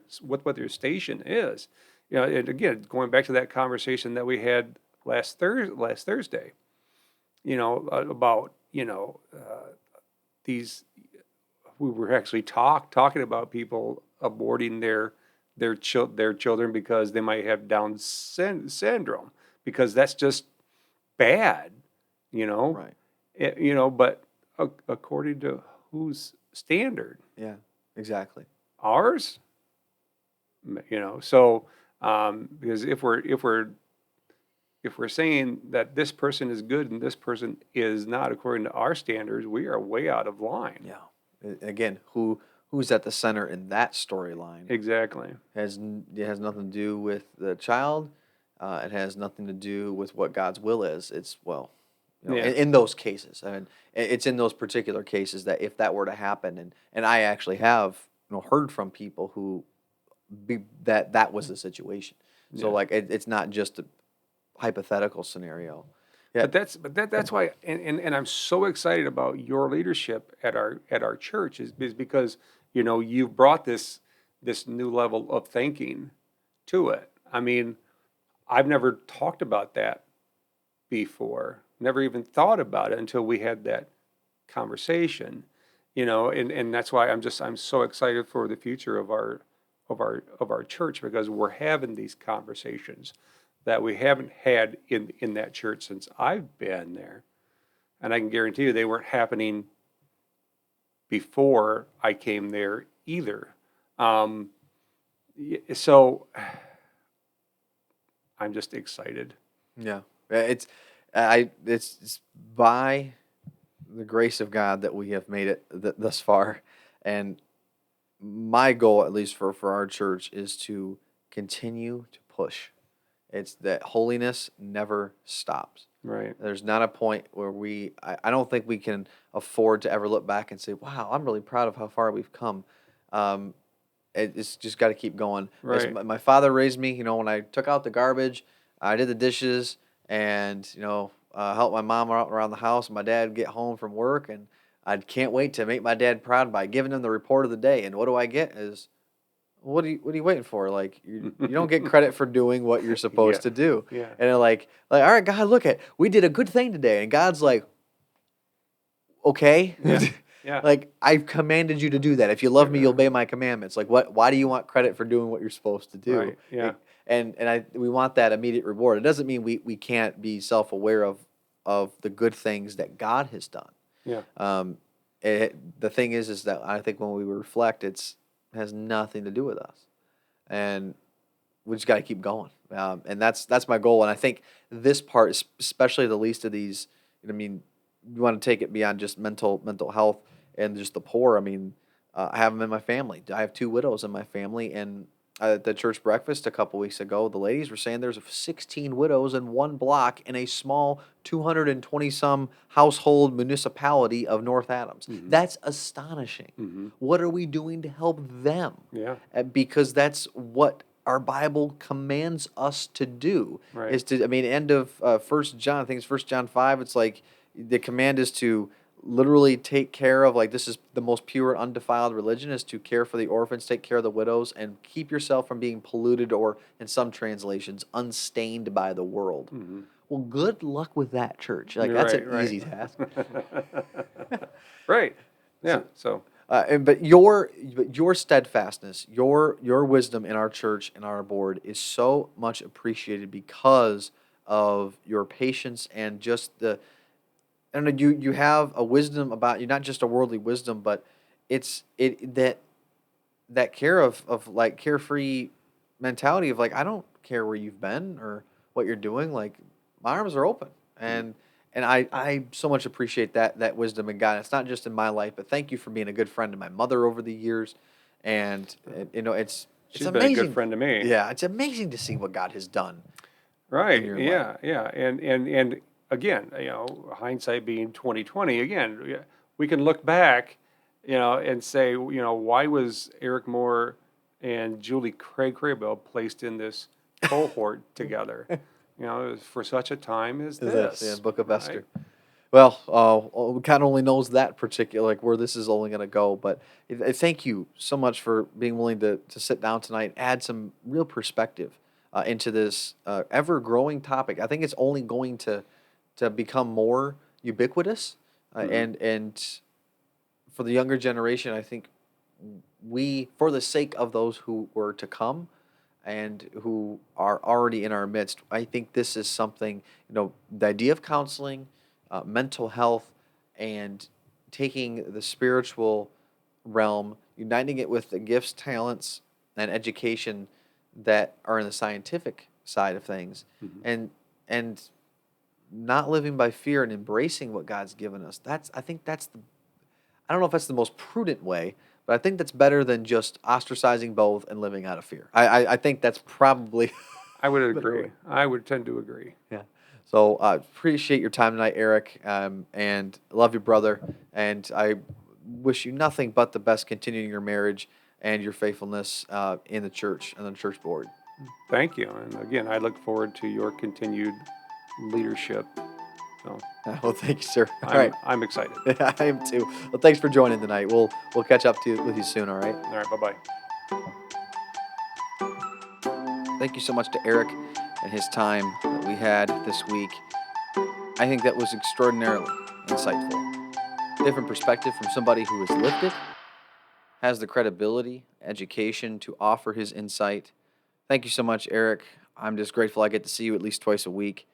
station is. You know, and again, going back to that conversation that we had last Thursday, about these we were actually talking about people aborting their children because they might have Down syndrome, because that's just bad, you know. Right. But according to whose standard? Yeah, exactly. Ours? So because if we're saying that this person is good and this person is not according to our standards, we are way out of line. Yeah. Again, who's at the center in that storyline Exactly. it has nothing to do with the child. It has nothing to do with what God's will is. It's well, Yeah. in those cases. I mean, it's in those particular cases that if that were to happen, and I actually have heard from people who that was the situation. So Yeah. like it's not just a hypothetical scenario. Yeah. But that's why, and I'm so excited about your leadership at our church is because you've brought this new level of thinking to it. I mean, I've never talked about that before. Never even thought about it until we had that conversation. And that's why I'm so excited for the future of our church, because we're having these conversations that we haven't had in that church since I've been there. And I can guarantee you they weren't happening before I came there either. So I'm just excited. Yeah, it's by the grace of God that we have made it thus far, and my goal, at least for our church, is to continue to push. It's that holiness never stops. Right. There's not a point where I don't think we can afford to ever look back and say, "Wow, I'm really proud of how far we've come." Um, it's just got to keep going. As Right. my father raised me, when I took out the garbage, I did the dishes, and helped my mom out around the house. And my dad would get home from work, and I can't wait to make my dad proud by giving him the report of the day. And what do I get? Is what are you waiting for? Like you don't get credit for doing what you're Yeah. supposed to do. Yeah. And they're like, all right, God, look we did a good thing today. And God's like, okay. Yeah. Yeah. Like I've commanded you to do that. If you love me, Yeah. you'll obey my commandments. Like why do you want credit for doing what you're supposed to do? Right. Yeah. We want that immediate reward. It doesn't mean we can't be self-aware of the good things that God has done. Yeah. The thing is that I think when we reflect, it has nothing to do with us, and we just got to keep going. And that's my goal. And I think this part, especially the least of these, I mean, you want to take it beyond just mental health and just the poor. I mean, I have them in my family. I have two widows in my family, and at the church breakfast a couple weeks ago, the ladies were saying there's 16 widows in one block in a small 220 some household municipality of North Adams. Mhm. That's astonishing. Mhm. What are we doing to help them? Yeah. Because that's what our Bible commands us to do. Right. Is to, I mean, end of First John. I think it's First John 5. It's like the command is to literally take care of, like, this is the most pure and undefiled religion, is to care for the orphans, take care of the widows, and keep yourself from being polluted, or in some translations, unstained by the world. Mhm. Well, good luck with that, church. Like, You're that's right, an right. easy task. Right. Yeah. So But your steadfastness, your wisdom in our church and our board is so much appreciated because of your patience and just I don't know, you have a wisdom about you, not just a worldly wisdom, but that care of like carefree mentality of like, I don't care where you've been or what you're doing, like my arms are open. And I so much appreciate that wisdom and guidance, not just in my life, but thank you for being a good friend to my mother over the years. And it's she's been a amazing. good friend to me. Yeah, it's amazing to see what God has done in Right. your life. Yeah. Yeah. And again, hindsight being 2020. Again, we can look back, and say, why was Eric Moore and Julie Craig Crabell placed in this cohort together. For such a time as Is this. this, yeah, Book of right? Esther. Well, God only knows that particular, like where this is only going to go. But thank you so much for being willing to sit down tonight and add some real perspective into this ever growing topic. I think it's only going to become more ubiquitous, and for the younger generation, I think we, for the sake of those who were to come and who are already in our midst, I think this is something, the idea of counseling, mental health, and taking the spiritual realm, uniting it with the gifts, talents, and education that are in the scientific side of things, and not living by fear and embracing what God's given us. I think that's I don't know if that's the most prudent way, but I think that's better than just ostracizing both and living out of fear. I think that's probably I would better agree. way. I would tend to agree. Yeah. So appreciate your time tonight, Eric, and love your brother. And I wish you nothing but the best continuing your marriage and your faithfulness in the church and the church board. Thank you. And again, I look forward to your continued leadership. So Well, thank you, sir. All right. I'm excited. I am too. Well, thanks for joining tonight. We'll catch up with you soon. All right. All right. Bye-bye. Thank you so much to Eric and his time that we had this week. I think that was extraordinarily insightful. Different perspective from somebody who has lived it, has the credibility, education to offer his insight. Thank you so much, Eric. I'm just grateful I get to see you at least twice a week.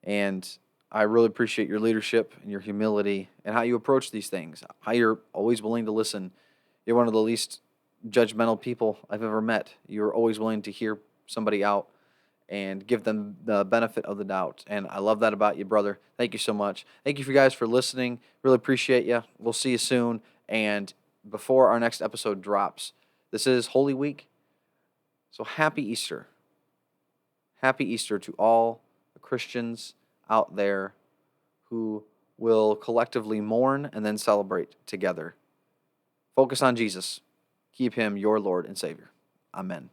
And I really appreciate your leadership and your humility and how you approach these things, how you're always willing to listen. You're one of the least judgmental people I've ever met. You're always willing to hear somebody out and give them the benefit of the doubt. And I love that about you, brother. Thank you so much. Thank you for you guys for listening. Really appreciate you. We'll see you soon. And before our next episode drops, this is Holy Week. So happy Easter. Happy Easter to all the Christians out there who will collectively mourn and then celebrate together. Focus on Jesus. Keep him your Lord and Savior. Amen.